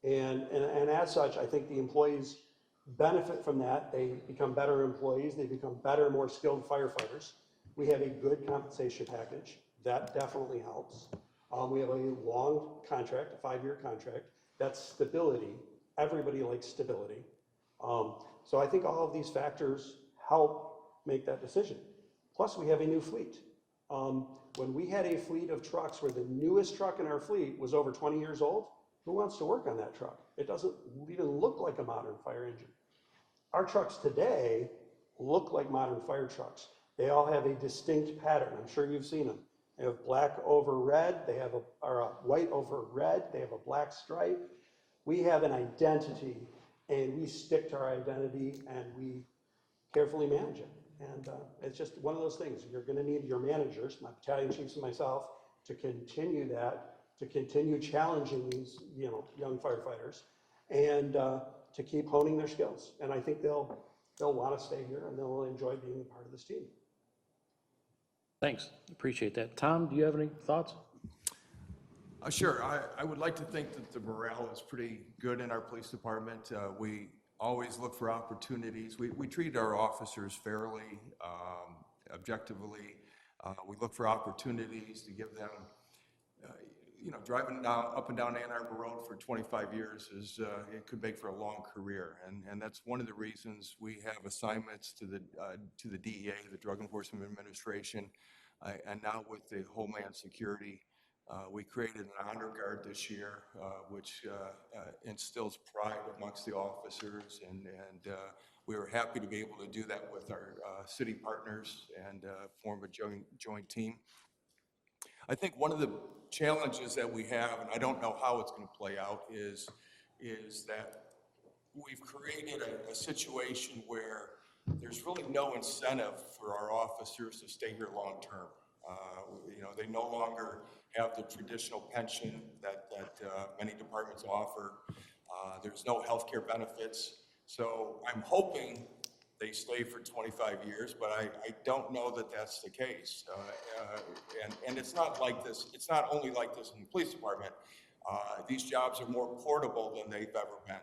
And as such, I think the employees benefit from that. They become better employees. They become better, more skilled firefighters. We have a good compensation package. That definitely helps. We have a long contract, a 5-year contract. That's stability. Everybody likes stability. So I think all of these factors help make that decision. Plus, we have a new fleet. When we had a fleet of trucks where the newest truck in our fleet was over 20 years old, who wants to work on that truck? It doesn't even look like a modern fire engine. Our trucks today look like modern fire trucks. They all have a distinct pattern. I'm sure you've seen them. They have black over red. They have white over red. They have a black stripe. We have an identity, and we stick to our identity, and we carefully manage it. And it's just one of those things. You're going to need your managers, my battalion chiefs and myself, to continue that, to continue challenging these young firefighters, and to keep honing their skills. And I think they'll want to stay here, and they'll enjoy being a part of this team. Thanks, appreciate that. Tom, do you have any thoughts? Sure. I would like to think that the morale is pretty good in our police department. We always look for opportunities. We treat our officers fairly, objectively. We look for opportunities to give them, driving up and down Ann Arbor Road for 25 years it could make for a long career. And that's one of the reasons we have assignments to the DEA, the Drug Enforcement Administration, and now with the Homeland Security. We created an honor guard this year, which instills pride amongst the officers, and we were happy to be able to do that with our city partners and form a joint team. I think one of the challenges that we have, and I don't know how it's going to play out, is that we've created a situation where there's really no incentive for our officers to stay here long term. They no longer have the traditional pension that many departments offer. There's no health care benefits. So I'm hoping they stay for 25 years, but I don't know that that's the case. And it's not like this. It's not only like this in the police department. These jobs are more portable than they've ever been.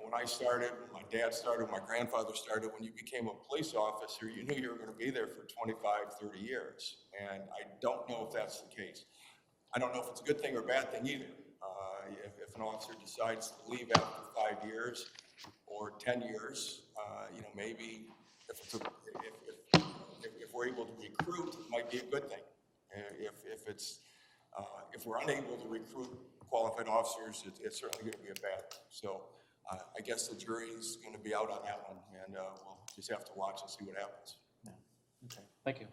When I started, my dad started, my grandfather started, when you became a police officer, you knew you were going to be there for 25, 30 years. And I don't know if that's the case. I don't know if it's a good thing or a bad thing either. If an officer decides to leave after 5 years or 10 years, maybe if we're able to recruit, it might be a good thing. If we're unable to recruit qualified officers, it's certainly going to be a bad thing. So I guess the jury's going to be out on that one, and we'll just have to watch and see what happens. Okay, thank you.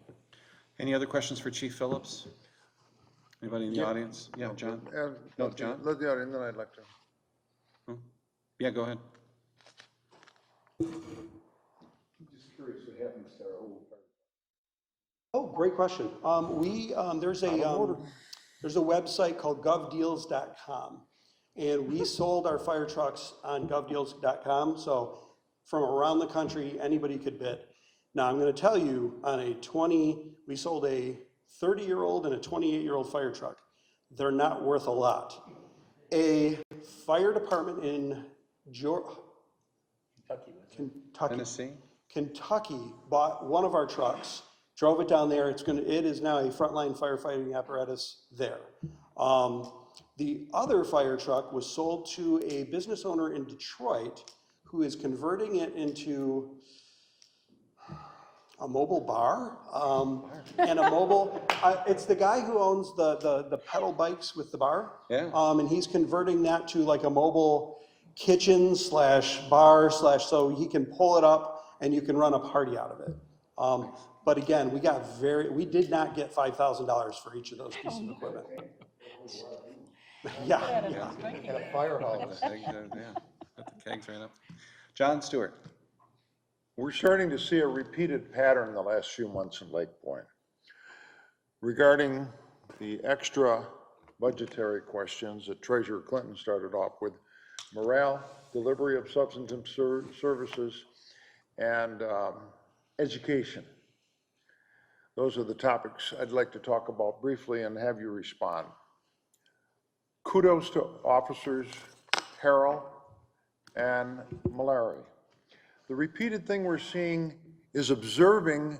Any other questions for Chief Phillips? Anybody in the audience? Yeah, John? No, John? Let the audience, then I'd like to. Yeah, go ahead. Just curious what happens to our old fire. Oh, great question. There's a website called govdeals.com, and we sold our fire trucks on govdeals.com, so from around the country, anybody could bid. Now, I'm gonna tell you, we sold a 30-year-old and a 28-year-old fire truck. They're not worth a lot. A fire department in Kentucky bought one of our trucks, drove it down there. It is now a frontline firefighting apparatus there. The other fire truck was sold to a business owner in Detroit who is converting it into a mobile bar and a mobile, it's the guy who owns the pedal bikes with the bar. Yeah. And he's converting that to like a mobile kitchen / bar / so he can pull it up and you can run a party out of it. But again, we did not get $5,000 for each of those pieces of equipment. Yeah. And a fire hose. Yeah, got the kegs right up. John Stewart. We're starting to see a repeated pattern in the last few months in Lake Point regarding the extra budgetary questions that Treasurer Clinton started off with: morale, delivery of substantive services, and education. Those are the topics I'd like to talk about briefly and have you respond. Kudos to Officers Harrell and Mallory. The repeated thing we're seeing is observing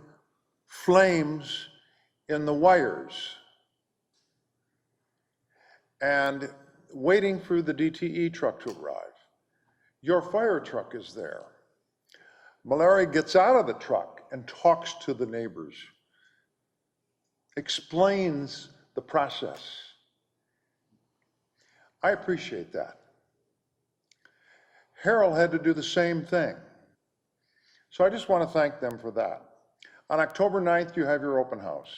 flames in the wires and waiting for the DTE truck to arrive. Your fire truck is there. Mallory gets out of the truck and talks to the neighbors, explains the process. I appreciate that. Harold had to do the same thing. So I just want to thank them for that. On October 9th, you have your open house.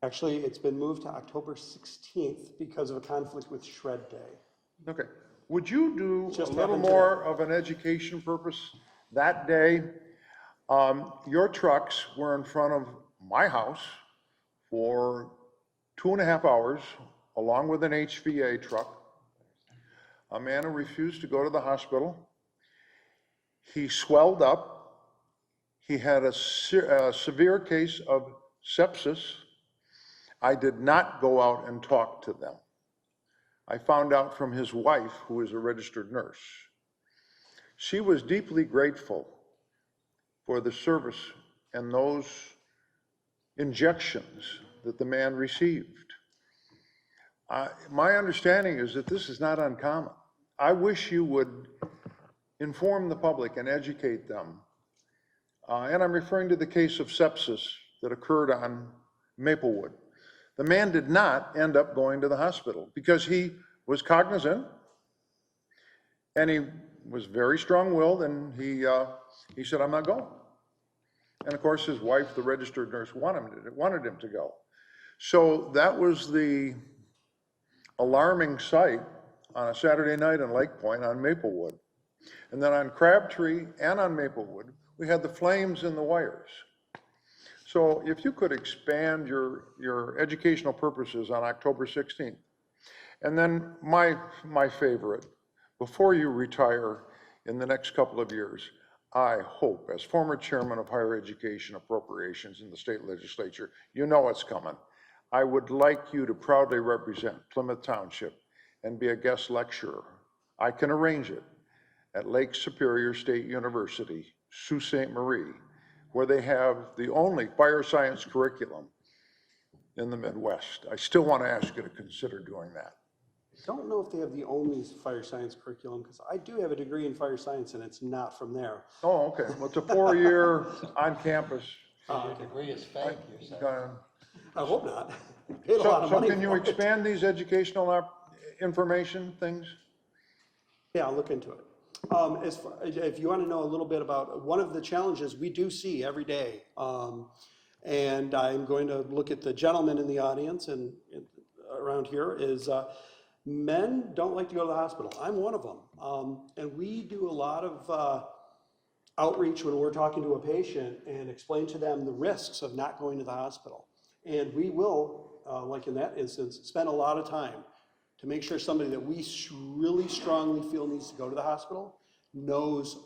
Actually, it's been moved to October 16th because of a conflict with Shred Day. Okay. Would you do Just a little happened more of an education purpose that day? Your trucks were in front of my house for 2.5 hours, along with an HVA truck. A man who refused to go to the hospital. He swelled up. He had a severe case of sepsis. I did not go out and talk to them. I found out from his wife, who is a registered nurse. She was deeply grateful for the service and those injections that the man received. My understanding is that this is not uncommon. I wish you would inform the public and educate them. And I'm referring to the case of sepsis that occurred on Maplewood. The man did not end up going to the hospital because he was cognizant and he was very strong-willed, and he said, I'm not going. And of course, his wife, the registered nurse, wanted him to go. So that was the alarming sight on a Saturday night in Lake Point on Maplewood. And then on Crabtree and on Maplewood, we had the flames in the wires. So if you could expand your educational purposes on October 16th. And then my favorite, before you retire in the next couple of years, I hope, as former chairman of higher education appropriations in the state legislature, you know it's coming. I would like you to proudly represent Plymouth Township and be a guest lecturer. I can arrange it at Lake Superior State University, Sault Ste. Marie, where they have the only fire science curriculum in the Midwest. I still want to ask you to consider doing that. I don't know if they have the only fire science curriculum, because I do have a degree in fire science, and it's not from there. Oh, okay. Well, it's a 4-year on-campus. Your degree is fake, you're saying. I hope not. Paid a lot of So money can you for it. expand these educational information things? Yeah, I'll look into it. If you want to know a little bit about, one of the challenges we do see every day, and I'm going to look at the gentleman in the audience and around here, is men don't like to go to the hospital. I'm one of them. And we do a lot of outreach when we're talking to a patient and explain to them the risks of not going to the hospital. And we will, like in that instance, spend a lot of time to make sure somebody that we really strongly feel needs to go to the hospital knows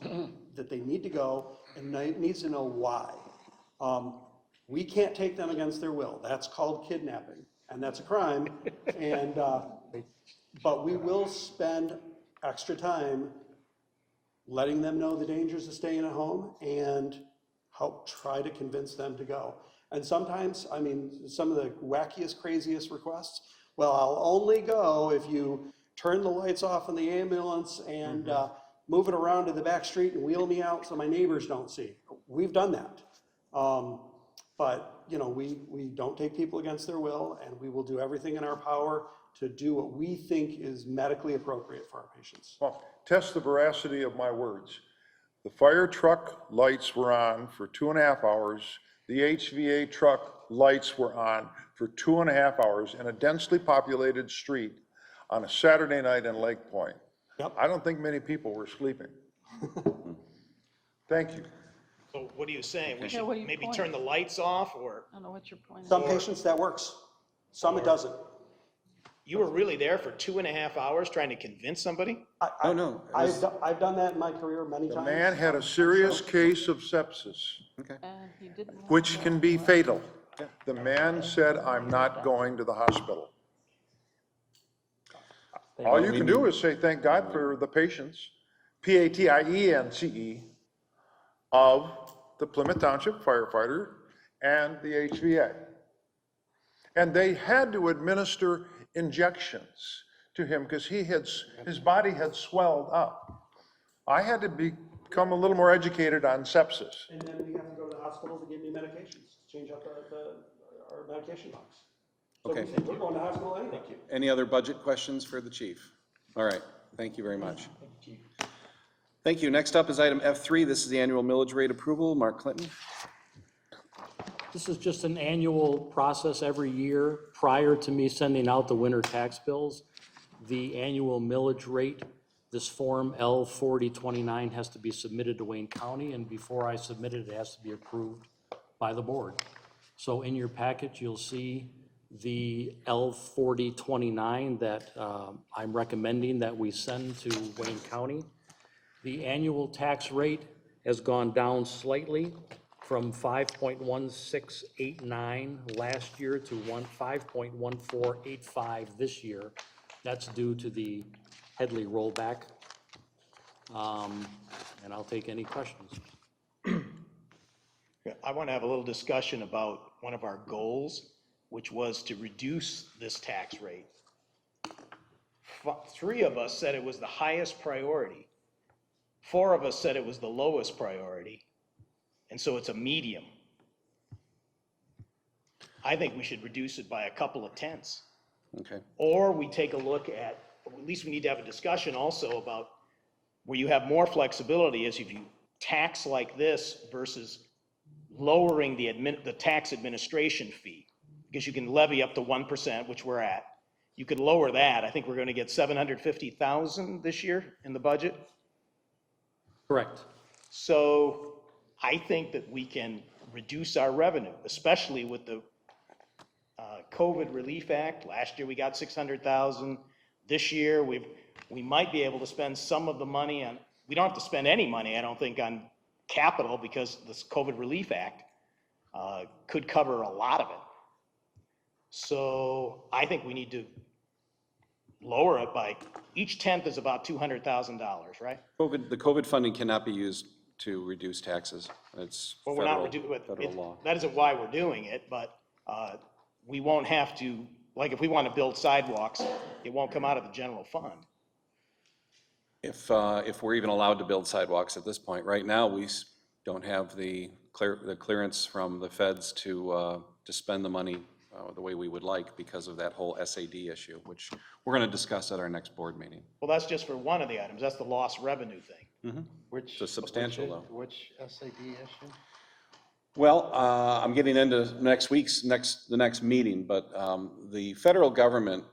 that they need to go and needs to know why. We can't take them against their will. That's called kidnapping, and that's a crime. And but we will spend extra time letting them know the dangers of staying at home and help try to convince them to go. And sometimes, I mean, some of the wackiest, craziest requests, well, I'll only go if you turn the lights off in the ambulance and move it around to the back street and wheel me out so my neighbors don't see. We've done that. But, you know, we don't take people against their will, and we will do everything in our power to do what we think is medically appropriate for our patients. Well, test the veracity of my words. The fire truck lights were on for 2.5 hours. The HVA truck lights were on for 2.5 hours in a densely populated street on a Saturday night in Lake Point. Yep. I don't think many people were sleeping. Thank you. So what are you saying? We Yeah, should what are your maybe points? turn the lights off, or I don't know what your point is. Some patients that works, some it doesn't. you were really there for 2.5 hours trying to convince somebody? Oh, no. it was- I've done that in my career many The times. man had a serious case of sepsis, Okay. And he didn't want which to. can be fatal. The man said, I'm not going to the hospital. All you can do is say, thank God for the patience, PATIENCE, of the Plymouth Township firefighter and the HVA. And they had to administer injections to him because his body had swelled up. I had to become a little more educated on sepsis. And then we have to go to the hospital to get new medications, change out our medication box. So we Okay. say, we're going to hospital anyway. Any other budget questions for the chief? All right, thank you very much. Thank you. Next up is item F3. This is the annual millage rate approval. Mark Clinton. This is just an annual process every year prior to me sending out the winter tax bills. The annual millage rate, this form L4029 has to be submitted to Wayne County, and before I submit it, it has to be approved by the board. So in your package, you'll see the L4029 that I'm recommending that we send to Wayne County. The annual tax rate has gone down slightly from 5.1689 last year to 5.1485 this year. That's due to the Headley rollback. And I'll take any questions. I want to have a little discussion about one of our goals, which was to reduce this tax rate. Three of us said it was the highest priority. Four of us said it was the lowest priority, and so it's a medium. I think we should reduce it by a couple of tenths. Okay. Or we take a look at least we need to have a discussion also about where you have more flexibility is if you tax like this versus lowering the tax administration fee, because you can levy up to 1%, which we're at. You could lower that. I think we're going to get 750,000 this year in the budget. Correct. So I think that we can reduce our revenue, especially with the COVID Relief Act. Last year we got 600,000. This year we might be able to spend some of the money on. We don't have to spend any money, I don't think, on capital because this COVID Relief Act could cover a lot of it. So I think we need to lower it by, each tenth is about $200,000, right? The COVID funding cannot be used to reduce taxes. It's Well, we're not federal law. that isn't why we're doing it, but we won't have to, like if we want to build sidewalks, it won't come out of the general fund. If we're even allowed to build sidewalks at this point, right now, we don't have the clearance from the feds to spend the money the way we would like because of that whole SAD issue, which we're going to discuss at our next board meeting. Well, that's just for one of the items. That's the lost revenue thing. Which? It's substantial, though. Which SAD issue? Well, I'm getting into the next meeting, but the federal government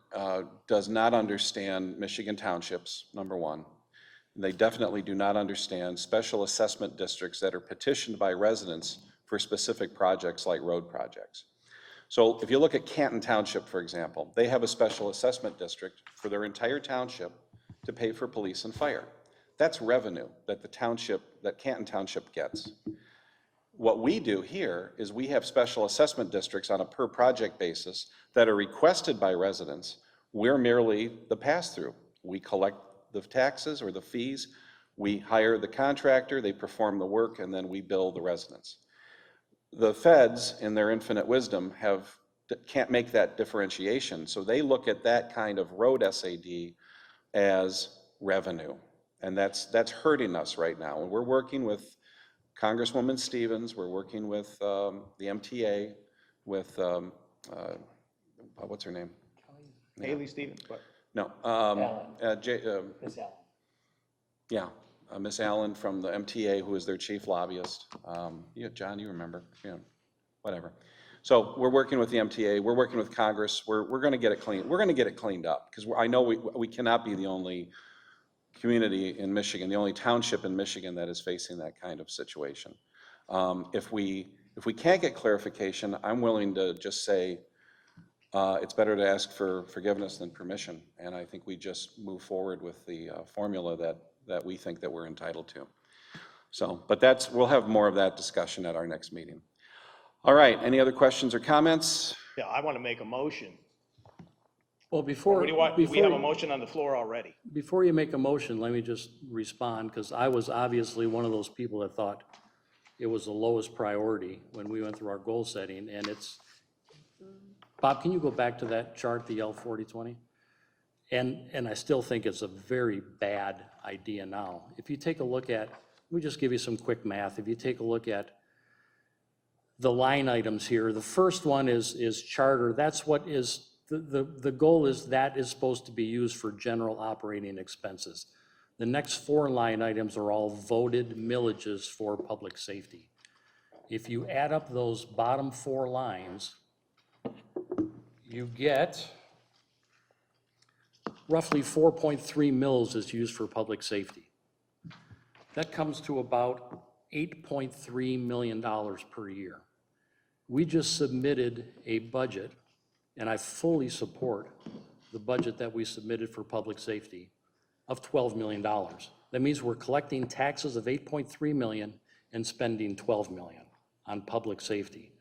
does not understand Michigan townships, number one. They definitely do not understand special assessment districts that are petitioned by residents for specific projects like road projects. So if you look at Canton Township, for example, they have a special assessment district for their entire township to pay for police and fire. That's revenue that that Canton Township gets. What we do here is we have special assessment districts on a per project basis that are requested by residents. We're merely the pass-through. We collect the taxes or the fees, we hire the contractor, they perform the work, and then we bill the residents. The feds, in their infinite wisdom, can't make that differentiation, so they look at that kind of road SAD as revenue, and that's hurting us right now. And we're working with Congresswoman Stevens, we're working with the MTA, with, what's her name? Haley Stevens, but No. Miss Allen. Yeah, Miss Allen from the MTA, who is their chief lobbyist. Yeah, John, you remember, yeah, whatever. So we're working with the MTA, we're working with Congress, we're gonna get it clean. We're gonna get it cleaned up, because I know we cannot be the only community in Michigan, the only township in Michigan that is facing that kind of situation. If we can't get clarification, I'm willing to just say, it's better to ask for forgiveness than permission, and I think we just move forward with the formula that we think that we're entitled to. So, but we'll have more of that discussion at our next meeting. All right, any other questions or comments? yeah, I want to make a motion. Well, before. What do you want? We have a motion on the floor already. Before you make a motion, let me just respond, because I was obviously one of those people that thought it was the lowest priority when we went through our goal setting, and it's, Bob, can you go back to that chart, the L4020? And I still think it's a very bad idea now. If you take a look at, let me just give you some quick math. If you take a look at the line items here, the first one is charter. That's what is, the goal is that is supposed to be used for general operating expenses. The next four line items are all voted millages for public safety. If you add up those bottom four lines, you get roughly 4.3 mils is used for public safety. That comes to about $8.3 million per year. We just submitted a budget, and I fully support the budget that we submitted for public safety of $12 million. That means we're collecting taxes of $8.3 million and spending $12 million on public safety.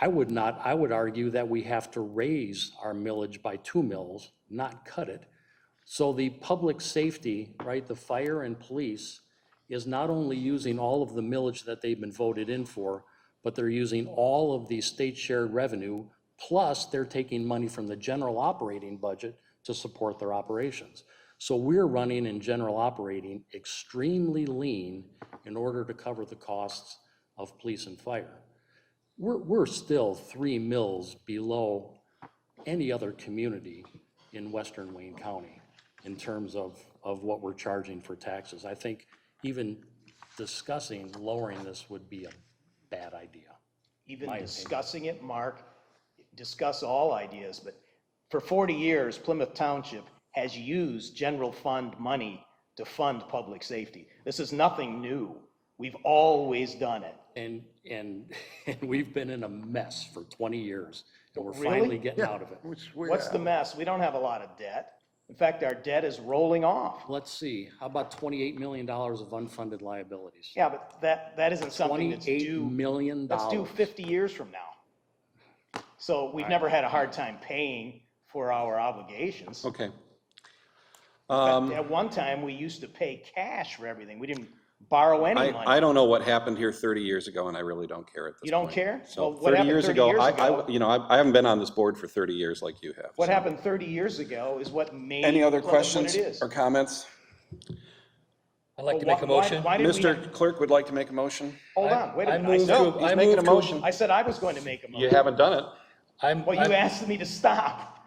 I would argue that we have to raise our millage by 2 mils, not cut it. So the public safety, right, the fire and police is not only using all of the millage that they've been voted in for, but they're using all of the state shared revenue, plus they're taking money from the general operating budget to support their operations. So we're running in general operating extremely lean in order to cover the costs of police and fire. We're still 3 mills below any other community in western Wayne County in terms of what we're charging for taxes. I think even discussing lowering this would be a bad idea. Even discussing it, Mark, discuss all ideas, but for 40 years, Plymouth Township has used general fund money to fund public safety. This is nothing new. We've always done it. And we've been in a mess for 20 years, and we're Really? finally getting out of it. What's the mess? We don't have a lot of debt. In fact, our debt is rolling off. Let's see, how about $28 million of unfunded liabilities? Yeah, but that isn't something that's due. $28 million. That's due 50 years from now. So we've never had a hard time paying for our obligations. Okay. At one time, we used to pay cash for everything. We didn't borrow any money. I don't know what happened here 30 years ago, and I really don't care at this point. You don't care? So Well, what 30 happened years 30 ago, years ago? you know, I haven't been on this board for 30 years like you have. What so. happened 30 years ago is what made Any other Plymouth what questions it is. or comments? I'd like to Well, make a why- motion. why did we Mr. have- Clerk would like to make a motion? Hold on, wait a I minute. I move said- to- He's I making move a to- motion. I said I was going to make a motion. You haven't done it. Well, you asked me to stop.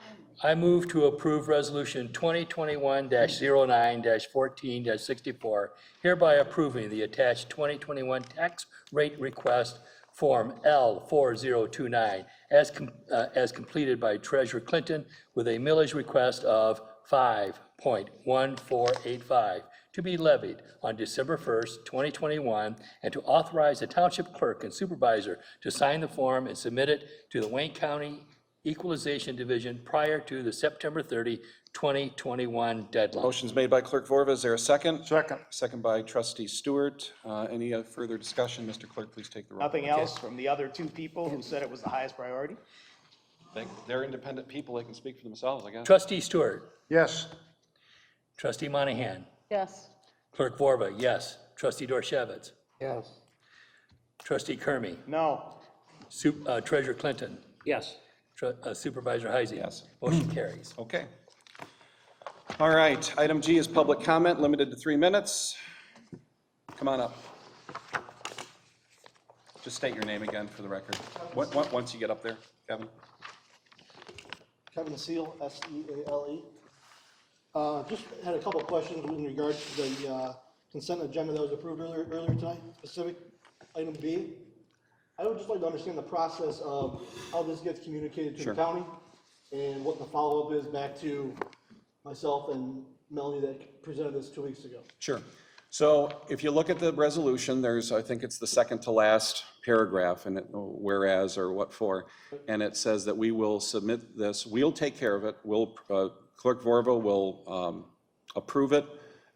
I move to approve Resolution 2021-09-14-64, hereby approving the attached 2021 tax rate request Form L4029 as completed by Treasurer Clinton with a millage request of 5.1485 to be levied on December 1st, 2021, and to authorize the township clerk and supervisor to sign the form and submit it to the Wayne County Equalization Division prior to the September 30, 2021 deadline. Motion's made by Clerk Vorva. Is there a second? Second. Second by Trustee Stewart. Any further discussion? Mr. Clerk, please take the roll. Nothing else from the other two people who said it was the highest priority? They're independent people. They can speak for themselves, I guess. Trustee Stewart. Yes. Trustee Monahan. Yes. Clerk Vorba, yes. Trustee Dorchevitz. Yes. Trustee Kermy. No. Treasurer Clinton. Yes. Supervisor Heisey. Yes. Motion carries. Okay. All right, item G is public comment, limited to 3 minutes. Come on up. Just state your name again for the record. Once you get up there, Kevin. Kevin Seal, S-E-A-L-E. Just had a couple of questions in regards to the consent agenda that was approved earlier tonight, specific item B. I would just like to understand the process of how this gets communicated to Sure. the county and what the follow-up is back to myself and Melanie that presented this 2 weeks ago. Sure. So if you look at the resolution, there's, I think it's the second to last paragraph, and whereas or what for, and it says that we will submit this, we'll take care of it, Clerk Vorva will approve it,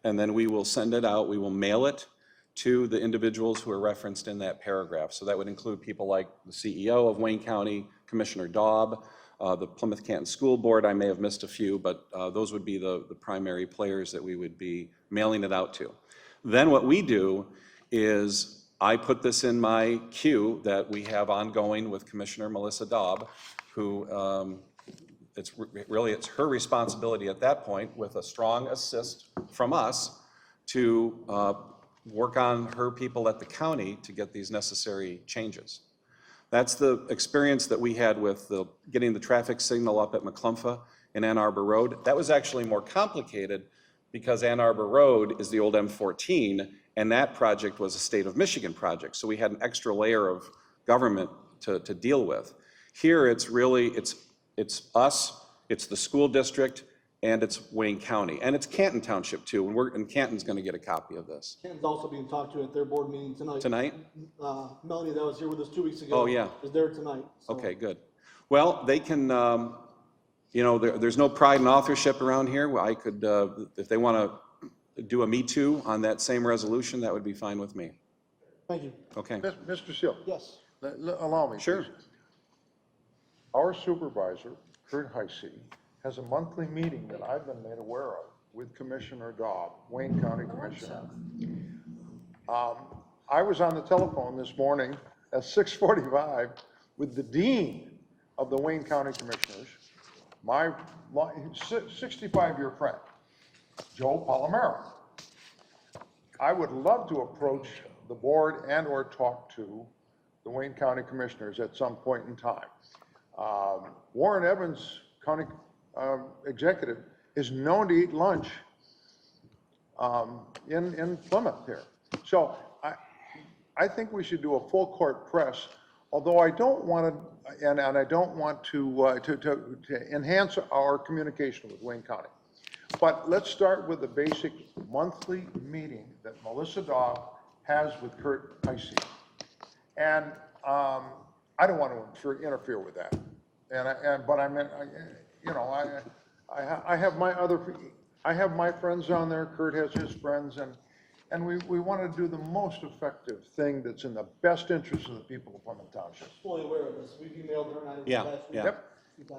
and then we will send it out, we will mail it to the individuals who are referenced in that paragraph. So that would include people like the CEO of Wayne County, Commissioner Daub, the Plymouth Canton School Board. I may have missed a few, but those would be the primary players that we would be mailing it out to. Then what we do is I put this in my queue that we have ongoing with Commissioner Melissa Daub, who it's her responsibility at that point, with a strong assist from us, to work on her people at the county to get these necessary changes. That's the experience that we had with getting the traffic signal up at McClumpha and Ann Arbor Road. That was actually more complicated because Ann Arbor Road is the old M14, and that project was a state of Michigan project. So we had an extra layer of government to deal with. Here, it's really, it's us, it's the school district, and it's Wayne County, and it's Canton Township too, and Canton's gonna get a copy of this. Ken's also being talked to at their board meeting tonight. Tonight? Melanie that was here with us 2 weeks ago. Oh, yeah. Is there tonight. So Okay, good. Well, they can, you know, there's no pride in authorship around here. I could, if they want to do a Me Too on that same resolution, that would be fine with me. Thank you. Okay, Mr. Seal, Yes. allow me. sure. please. Our supervisor, Kurt Heisey, has a monthly meeting that I've been made aware of with Commissioner Daub, Wayne County Commissioner. I was on the telephone this morning at 6:45 with the dean of the Wayne County Commissioners, my 65-year friend, Joe Palomero. I would love to approach the board and/or talk to the Wayne County Commissioners at some point in time. Warren Evans, county executive, is known to eat lunch in Plymouth here. So I think we should do a full court press, although I don't want to, and I don't want to enhance our communication with Wayne County. But let's start with the basic monthly meeting that Melissa Daw has with Kurt Heisey. And I don't want to interfere with that. But I mean, you know, I have my friends on there, Kurt has his friends, and we want to do the most effective thing that's in the best interest of the people of Plymouth Township. Fully aware of this. We've emailed her and I. Yeah, last week. yeah.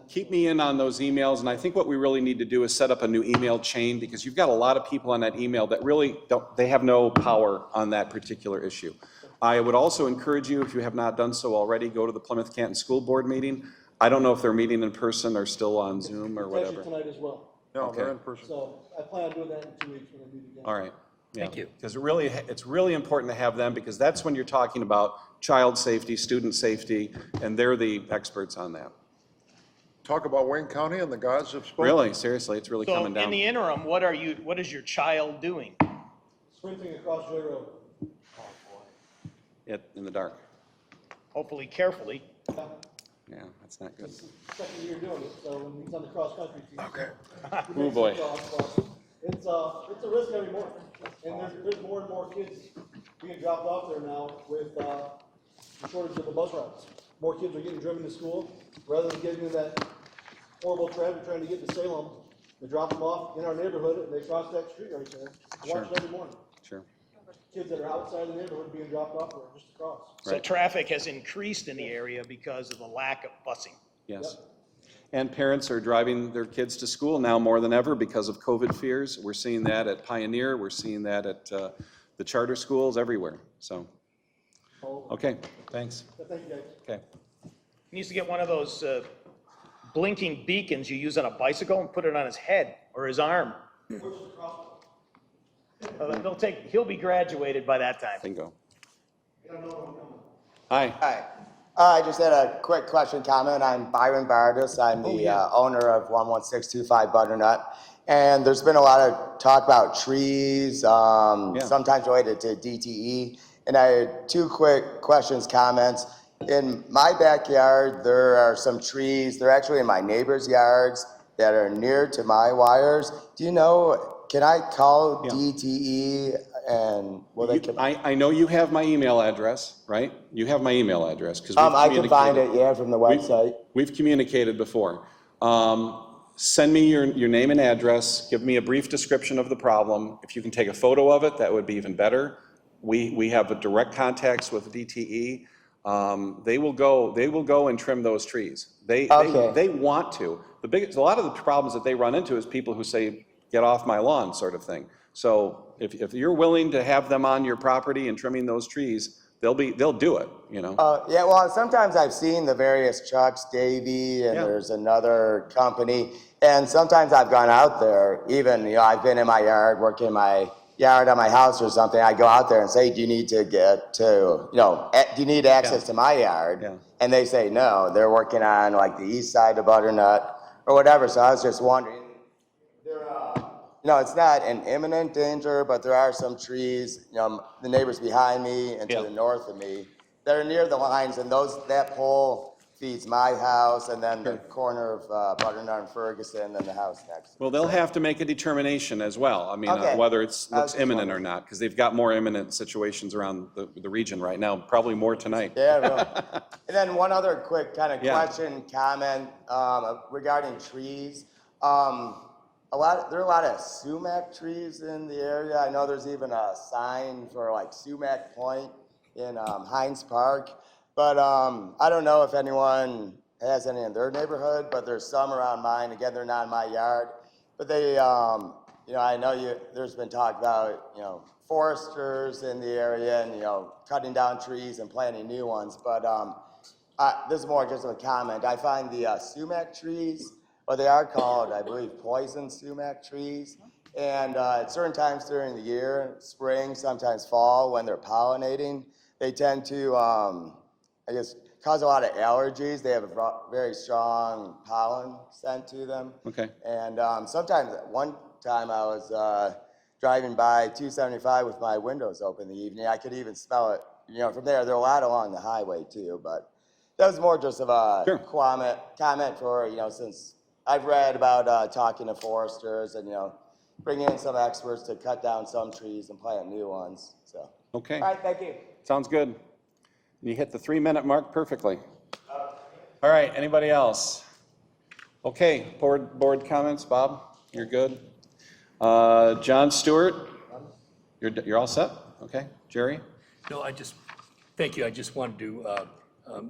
Keep me in on those emails, and I think what we really need to do is set up a new email chain, because you've got a lot of people on that email that really they have no power on that particular issue. I would also encourage you, if you have not done so already, go to the Plymouth Canton School Board meeting. I don't know if they're meeting in person or still on Zoom or It's whatever. actually tonight as well. No, they're Okay. in person. So I plan on doing that in 2 weeks when I meet again. All right. Thank you. Because it's really important to have them, because that's when you're talking about child safety, student safety, and they're the experts on that. Talk about Wayne County and the gods have spoken. Really, seriously, it's really So coming in down. the interim, what is your child doing? Sprinting across Joy Road. In the dark. Hopefully carefully. Yeah, that's not good. Second year doing it, so when he's on the cross-country team. Okay. Oh, boy. It's a risk every morning, and there's more and more kids being dropped off there now with, the shortage of the bus routes. More kids are getting driven to school, rather than getting in that horrible traffic trying to get to Salem. They drop them off in our neighborhood, and they cross that street right there. Sure. Watch it every morning. Sure. Kids that are outside the neighborhood being dropped off there, just across. So Right. traffic has increased in the area because of the lack of busing. Yes. And parents are driving their kids to school now more than ever because of COVID fears. We're seeing that at Pioneer, we're seeing that at the charter schools, everywhere, so. Okay, thanks. Thank you, guys. Okay. He needs to get one of those blinking beacons you use on a bicycle and put it on his head or his arm. He'll be graduated by that time. Bingo. Hi. Hi. I just had a quick question, comment. I'm Byron Bardis. I'm the owner of 11625 Butternut. And there's been a lot of talk about trees, sometimes related to DTE. And I had two quick questions, comments. In my backyard, there are some trees. They're actually in my neighbor's yards that are near to my wires. Do you know, can I call DTE and will they? I know you have my email address, right? You have my email address, because I can find it, yeah, from the website. We've communicated before. Send me your name and address, give me a brief description of the problem. If you can take a photo of it, that would be even better. We have a direct contacts with DTE. They will go and trim those trees. They want to. A lot of the problems that they run into is people who say, get off my lawn, sort of thing. So if you're willing to have them on your property and trimming those trees, they'll do it, you know? Yeah, well, sometimes I've seen the various trucks, Davy, and there's another company. And sometimes I've gone out there, even, I've been in my yard, working in my yard on my house or something. I go out there and say, do you need to get to, do you need access to my yard? Yeah. And they say, no, they're working on like the east side of Butternut or whatever. So I was just wondering, it's not an imminent danger, but there are some trees, the neighbors behind me and to the north of me that are near the lines, and that pole feeds my house, and then the corner of Butternut and Ferguson, and the house next. Well, they'll have to make a determination as well. I mean, whether it looks imminent or not, because they've got more imminent situations around the region right now, probably more tonight. Yeah, really. And then one other quick kind of question, comment regarding trees. There are a lot of sumac trees in the area. I know there's even a sign for like Sumac Point in Hines Park. But I don't know if anyone has any in their neighborhood, but there's some around mine. Again, they're not in my yard. But they, I know there's been talk about, foresters in the area and, cutting down trees and planting new ones, but, this is more just a comment. I find the sumac trees, what they are called, I believe, poison sumac trees. And at certain times during the year, spring, sometimes fall, when they're pollinating, they tend to, I guess, cause a lot of allergies. They have a very strong pollen scent to them. Okay. And sometimes, one time I was driving by 275 with my windows open in the evening. I could even smell it, from there. There are a lot along the highway too, but that was more just of a Sure. comment for, since I've read about talking to foresters and, bringing in some experts to cut down some trees and plant new ones, so. Okay. All right, thank you. Sounds good. You hit the 3-minute mark perfectly. All right, anybody else? Okay, board comments, Bob, you're good? John Stewart, you're all set? Okay, Jerry? No, thank you. I just wanted to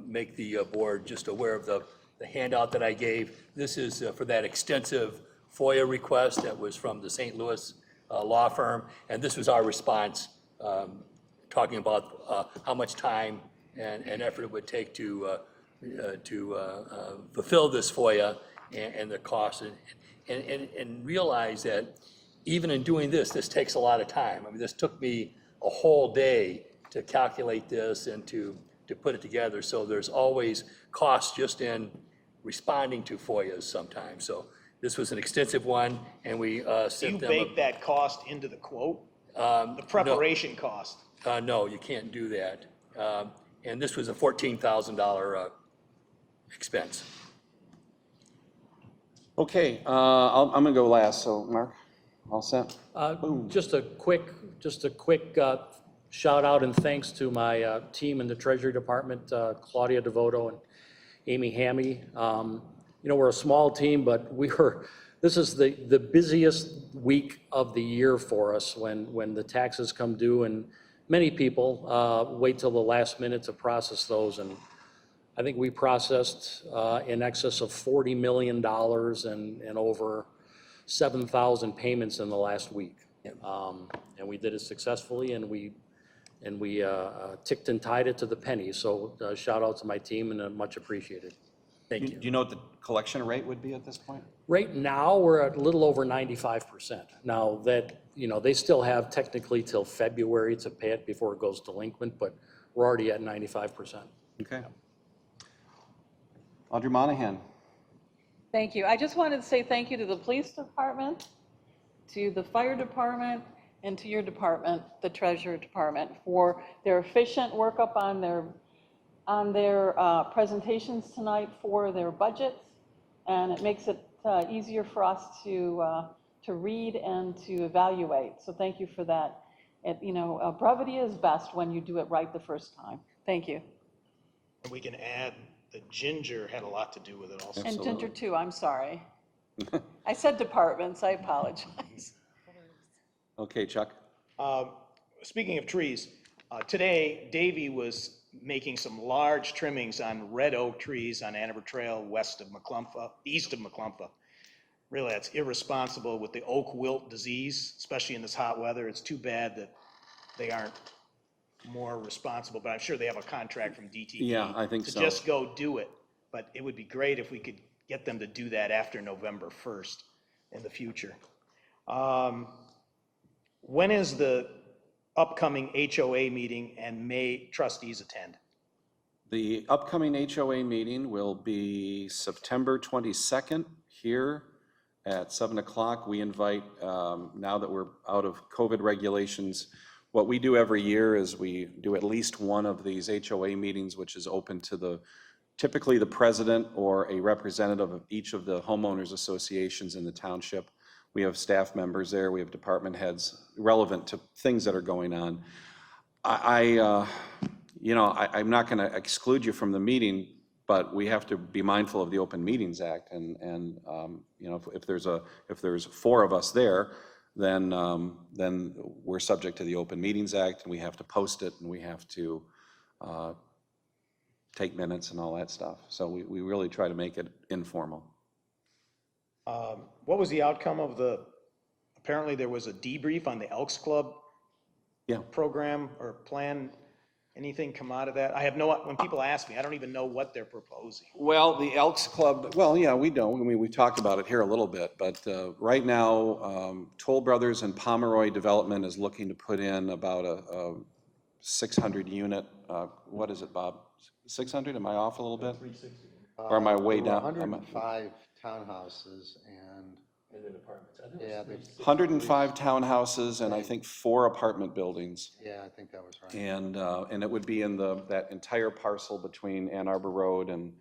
make the board just aware of the handout that I gave. This is for that extensive FOIA request that was from the St. Louis law firm, and this was our response, talking about how much time and effort it would take to fulfill this FOIA and the cost, and realize that even in doing this takes a lot of time. I mean, this took me a whole day to calculate this and to put it together. So there's always costs just in responding to FOIAs sometimes. So this was an extensive one, and we Do sent you them. bake that cost into the quote? The preparation cost? No, you can't do that. And this was a $14,000 expense. Okay, I'm gonna go last, so Mark, all set? Just a quick shout out and thanks to my team in the Treasury Department, Claudia Devoto and Amy Hammy. We're a small team, but this is the busiest week of the year for us when the taxes come due, and many people wait till the last minute to process those. And I think we processed in excess of $40 million and over 7,000 payments in the last week. And we did it successfully, and we ticked and tied it to the penny. So shout out to my team, and much appreciated. Thank you. Do you know what the collection rate would be at this point? Right now, we're at a little over 95%. Now that, they still have technically till February to pay it before it goes delinquent, but we're already at 95%. Okay. Audrey Monahan. Thank you. I just wanted to say thank you to the police department, to the fire department, and to your department, the Treasurer Department, for their efficient workup on their presentations tonight for their budgets. And it makes it easier for us to read and to evaluate. So thank you for that. Brevity is best when you do it right the first time. Thank you. And we can add that Ginger had a lot to do with it also. And Ginger too, I'm sorry. I said departments, I apologize. Okay, Chuck. Speaking of trees, today Davey was making some large trimmings on red oak trees on Andover Trail east of McClumpha. Really, that's irresponsible with the oak wilt disease, especially in this hot weather. It's too bad that they aren't more responsible, but I'm sure they have a contract from DTE. Yeah, I think so. To just go do it. But it would be great if we could get them to do that after November 1st in the future. When is the upcoming HOA meeting, and may trustees attend? The upcoming HOA meeting will be September 22nd here at 7 o'clock. We invite, now that we're out of COVID regulations, what we do every year is we do at least one of these HOA meetings, which is open to typically the president or a representative of each of the homeowners associations in the township. We have staff members there, we have department heads relevant to things that are going on. I'm not going to exclude you from the meeting, but we have to be mindful of the Open Meetings Act, and if there's 4 of us there, then we're subject to the Open Meetings Act, and we have to post it, and we have to take minutes and all that stuff. So we really try to make it informal. What was the outcome of the apparently there was a debrief on the Elks Club Yeah. program or plan. Anything come out of that? when people ask me, I don't even know what they're proposing. Well, the Elks Club, well, yeah, we don't. I mean, we talked about it here a little bit, but right now, Toll Brothers and Pomeroy Development is looking to put in about a 600 unit, what is it, Bob? 600? Am I off a little bit? Or am I way down? 105 townhouses and, And then apartments. I think yeah, it's 105 townhouses and I think 4 apartment buildings. yeah, I think that was right. And it would be in that entire parcel between Ann Arbor Road and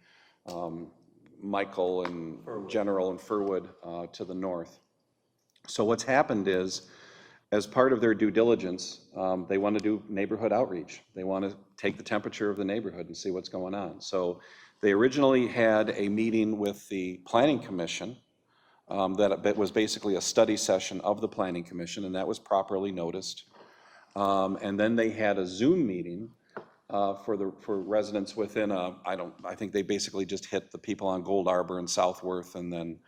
Michael and General and Furwood to the north. So what's happened is, as part of their due diligence, they want to do neighborhood outreach. They want to take the temperature of the neighborhood and see what's going on. So they originally had a meeting with the Planning Commission that was basically a study session of the Planning Commission, and that was properly noticed. And then they had a Zoom meeting for residents within I think they basically just hit the people on Gold Arbor and Southworth, and then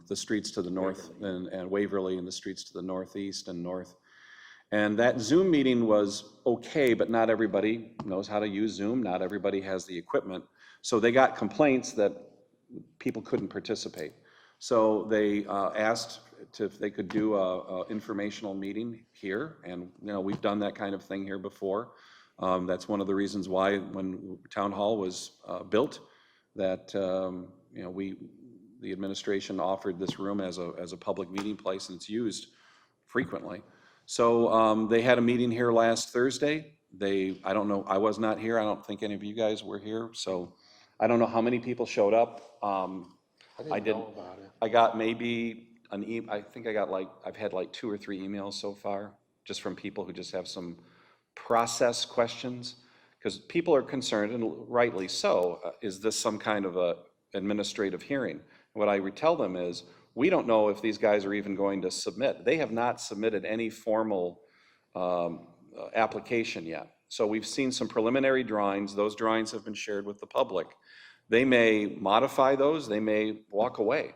the streets to the north and Waverly and the streets to the northeast and north. And that Zoom meeting was okay, but not everybody knows how to use Zoom. Not everybody has the equipment. So they got complaints that people couldn't participate. So they asked if they could do a informational meeting here, and we've done that kind of thing here before. That's one of the reasons why when Town Hall was built, that the administration offered this room as a public meeting place, and it's used frequently. So they had a meeting here last Thursday. I don't know, I was not here. I don't think any of you guys were here. So I don't know how many people showed up. I didn't know about it. I got maybe I think I've had like 2 or 3 emails so far, just from people who just have some process questions. Because people are concerned, and rightly so, is this some kind of a administrative hearing? What I tell them is, we don't know if these guys are even going to submit. They have not submitted any formal application yet. So we've seen some preliminary drawings. Those drawings have been shared with the public. They may modify those, they may walk away.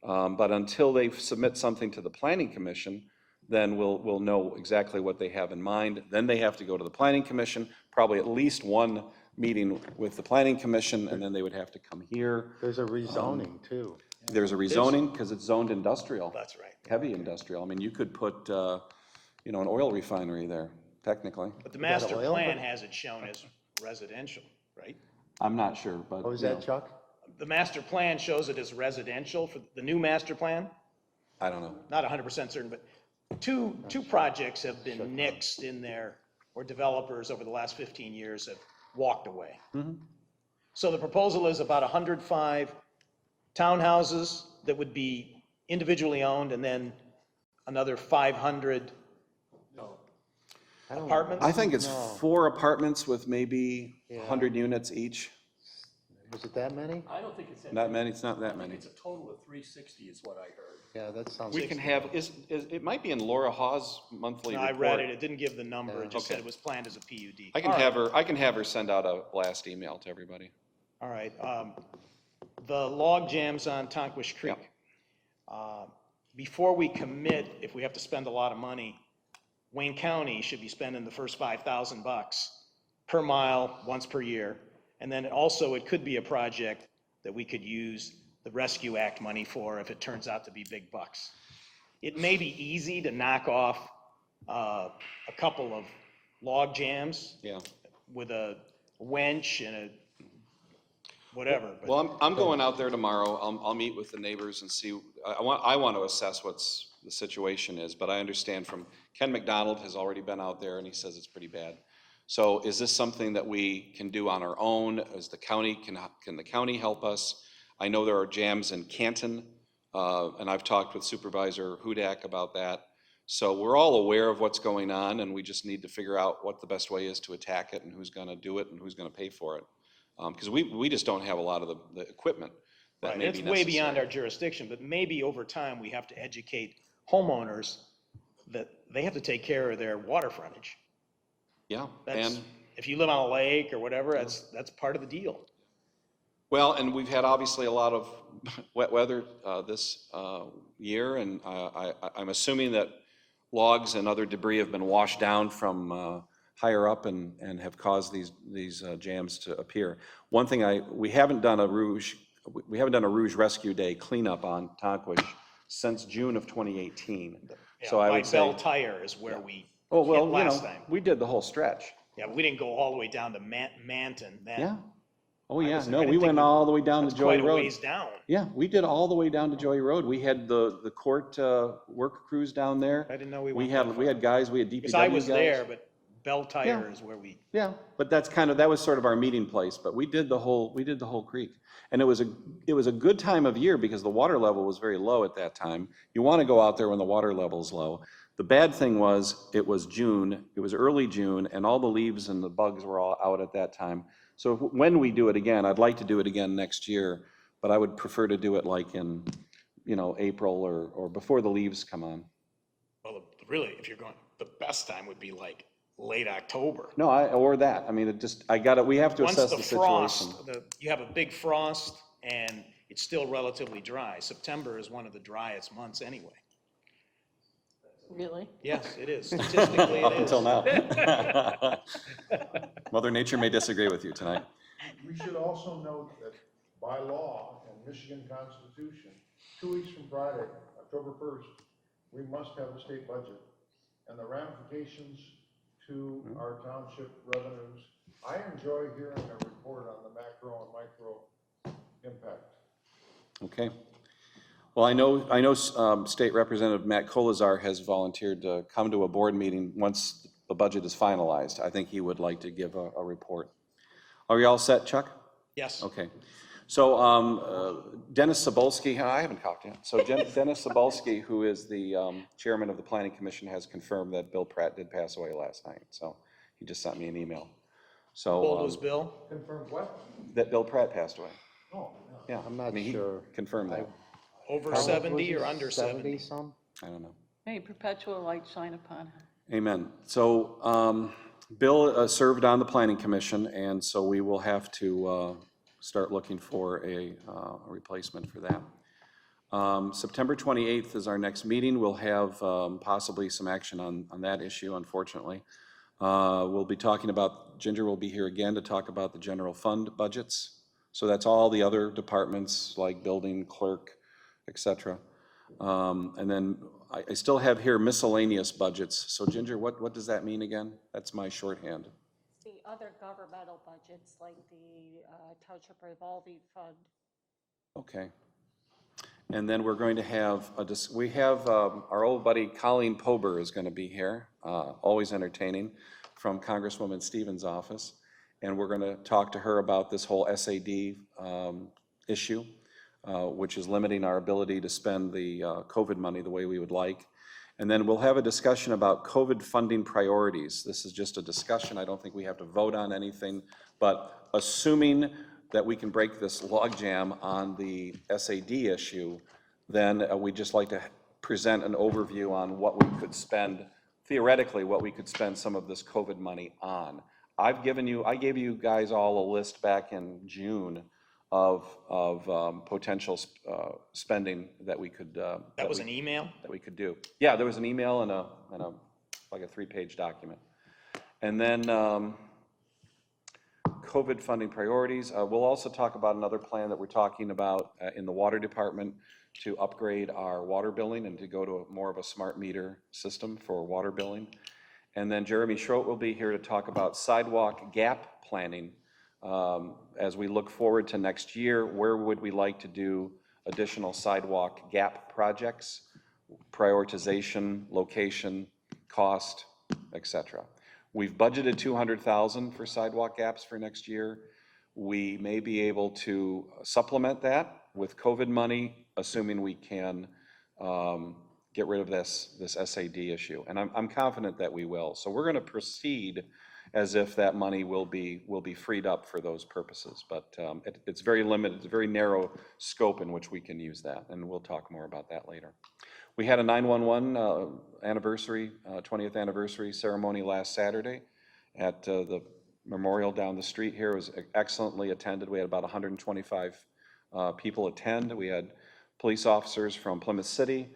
But until they submit something to the Planning Commission, then we'll know exactly what they have in mind. Then they have to go to the Planning Commission, probably at least one meeting with the Planning Commission, and then they would have to come here. There's a rezoning too. There's a rezoning because it's zoned industrial. That's right. Heavy industrial. I mean, you could put, an oil refinery there, technically. But the master plan has it shown as residential, right? I'm not sure, but. Oh, is that Chuck? The master plan shows it as residential for the new master plan. I don't know. Not 100% certain, but two projects have been nixed in there, or developers over the last 15 years have walked away. So the proposal is about 105 townhouses that would be individually owned, and then another 500 apartments? I think it's 4 apartments with maybe 100 units each. Was it that many? I don't think it's that. Not many, it's not that many. It's a total of 360 is what I heard. Yeah, that sounds. We can have, it might be in Laura Hawes' monthly No, report. I read it, it didn't give the number, it just said Okay. it was planned as a PUD. I can All right. have her send out a blast email to everybody. All right, the log jams on Tonquish Creek. Before we commit, if we have to spend a lot of money, Wayne County should be spending the first $5,000 per mile, once per year. And then also, it could be a project that we could use the Rescue Act money for if it turns out to be big bucks. It may be easy to knock off a couple of log jams with a winch and a whatever. But Well, I'm going out there tomorrow. I'll meet with the neighbors and see, I want to assess what's the situation is, but I understand from Ken McDonald has already been out there and he says it's pretty bad. So is this something that we can do on our own? Is the county, can the county help us? I know there are jams in Canton, and I've talked with Supervisor Hudak about that. So we're all aware of what's going on, and we just need to figure out what the best way is to attack it and who's gonna do it and who's gonna pay for it. Because we just don't have a lot of the equipment that may be it's way beyond necessary. our jurisdiction, but maybe over time, we have to educate homeowners that they have to take care of their water frontage. Yeah, That's, and if you live on a lake or whatever, that's part of the deal. Well, and we've had obviously a lot of wet weather this year, and I'm assuming that logs and other debris have been washed down from higher up and have caused these jams to appear. One thing we haven't done a Rouge Rescue Day cleanup on Tonquidge since June of 2018. So I By would say, Bell Tire is where we oh, well, hit last time. we did the whole stretch. Yeah, we didn't go all the way down to Manton then. Yeah. Oh, yeah. I No, didn't we think went all the way down to That's Joy quite a Road. ways down. Yeah, we did all the way down to Joy Road. We had the court work crews down there. I didn't know we We went that had, we had guys, we had DPW Because guys. I was there, but Bell Tire is where we, Yeah, but that was sort of our meeting place, but we did the whole creek. And it was a good time of year because the water level was very low at that time. You want to go out there when the water level is low. The bad thing was, it was June, it was early June, and all the leaves and the bugs were all out at that time. So when we do it again, I'd like to do it again next year, but I would prefer to do it like in, April or before the leaves come on. well, really, if you're going, the best time would be like late October. No, or that, I mean, we have to Once assess the the situation. frost, you have a big frost and it's still relatively dry. September is one of the driest months anyway. Really? Yes, it is. Statistically, it Up is. until now. Mother Nature may disagree with you tonight. We should also note that by law and Michigan Constitution, 2 weeks from Friday, October 1st, we must have a state budget. And the ramifications to our township revenues, I enjoy hearing a report on the macro and micro impact. Okay. Well, I know State Representative Matt Colazar has volunteered to come to a board meeting once the budget is finalized. I think he would like to give a report. Are you all set, Chuck? Yes. Okay. So Dennis Cebulski, I haven't talked to him. So Dennis Cebulski, who is the chairman of the Planning Commission, has confirmed that Bill Pratt did pass away last night. So he just sent me an email. So How old was Bill? Confirmed what? that Bill Pratt passed away. Oh, Yeah, I'm not he sure. confirmed that. Over How old was 70 he? or under 70? Some? I don't know. May perpetual light shine upon her. Amen. So Bill served on the Planning Commission, and so we will have to start looking for a replacement for that. September 28th is our next meeting. We'll have possibly some action on that issue, unfortunately. We'll be talking about, Ginger will be here again to talk about the general fund budgets. So that's all the other departments like building, clerk, et cetera. And then I still have here miscellaneous budgets. So Ginger, what does that mean again? That's my shorthand. The other governmental budgets, like the Township Revolving Fund. Okay. And then we're going to have, we have our old buddy Colleen Pober is going to be here, always entertaining, from Congresswoman Stevens' office. And we're going to talk to her about this whole SAD issue, which is limiting our ability to spend the COVID money the way we would like. And then we'll have a discussion about COVID funding priorities. This is just a discussion. I don't think we have to vote on anything, but assuming that we can break this logjam on the SAD issue, then we'd just like to present an overview on what we could spend, theoretically, what we could spend some of this COVID money on. I gave you guys all a list back in June of potential spending that we could. That was an email? That we could do. Yeah, there was an email and like a 3-page document. And then COVID funding priorities. We'll also talk about another plan that we're talking about in the water department to upgrade our water billing and to go to more of a smart meter system for water billing. And then Jeremy Schroet will be here to talk about sidewalk gap planning. As we look forward to next year, where would we like to do additional sidewalk gap projects, prioritization, location, cost, et cetera. We've budgeted $200,000 for sidewalk gaps for next year. We may be able to supplement that with COVID money, assuming we can get rid of this SAD issue. And I'm confident that we will. So we're going to proceed as if that money will be freed up for those purposes. But it's very limited, it's a very narrow scope in which we can use that. And we'll talk more about that later. We had a 911 anniversary, 20th anniversary ceremony last Saturday at the memorial down the street here. It was excellently attended. We had about 125 people attend. We had police officers from Plymouth City,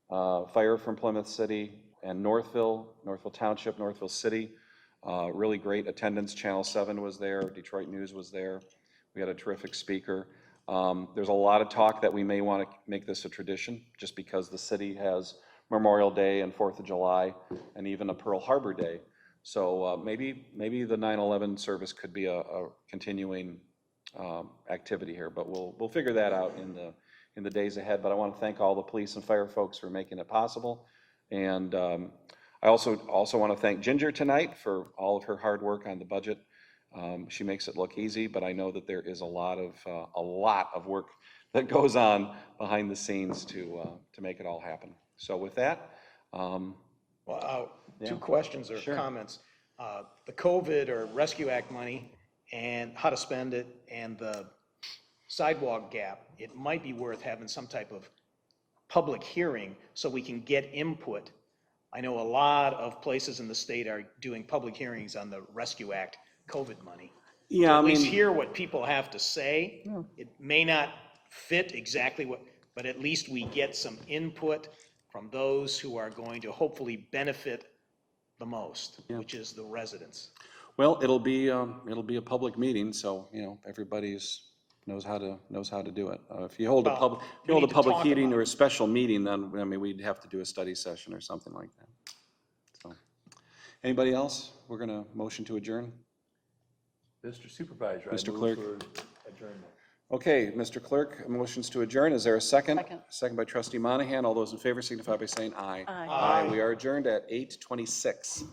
fire from Plymouth City, and Northville Township, Northville City. Really great attendance. Channel 7 was there, Detroit News was there. We had a terrific speaker. There's a lot of talk that we may want to make this a tradition, just because the city has Memorial Day and 4th of July, and even a Pearl Harbor Day. So maybe the 9/11 service could be a continuing activity here, but we'll figure that out in the days ahead. But I want to thank all the police and fire folks for making it possible. And I also want to thank Ginger tonight for all of her hard work on the budget. She makes it look easy, but I know that there is a lot of work that goes on behind the scenes to make it all happen. So with that, Two questions or comments. The COVID or Rescue Act money and how to spend it, and the sidewalk gap, it might be worth having some type of public hearing so we can get input. I know a lot of places in the state are doing public hearings on the Rescue Act COVID money. Yeah, At least hear what people have to say. It may not fit exactly but at least we get some input from those who are going to hopefully benefit the most, which is the residents. well, it'll be a public meeting, so everybody knows how to do it. If you hold a public hearing or a special meeting, then we'd have to do a study session or something like that. So, anybody else? We're gonna motion to adjourn. Mr. Supervisor, I Mr. move Clerk. for adjournment. Okay, Mr. Clerk, motions to adjourn. Is there a second? Second. Second by Trustee Monahan. All those in favor signify by saying aye. Aye. Aye. We are adjourned at 8:26.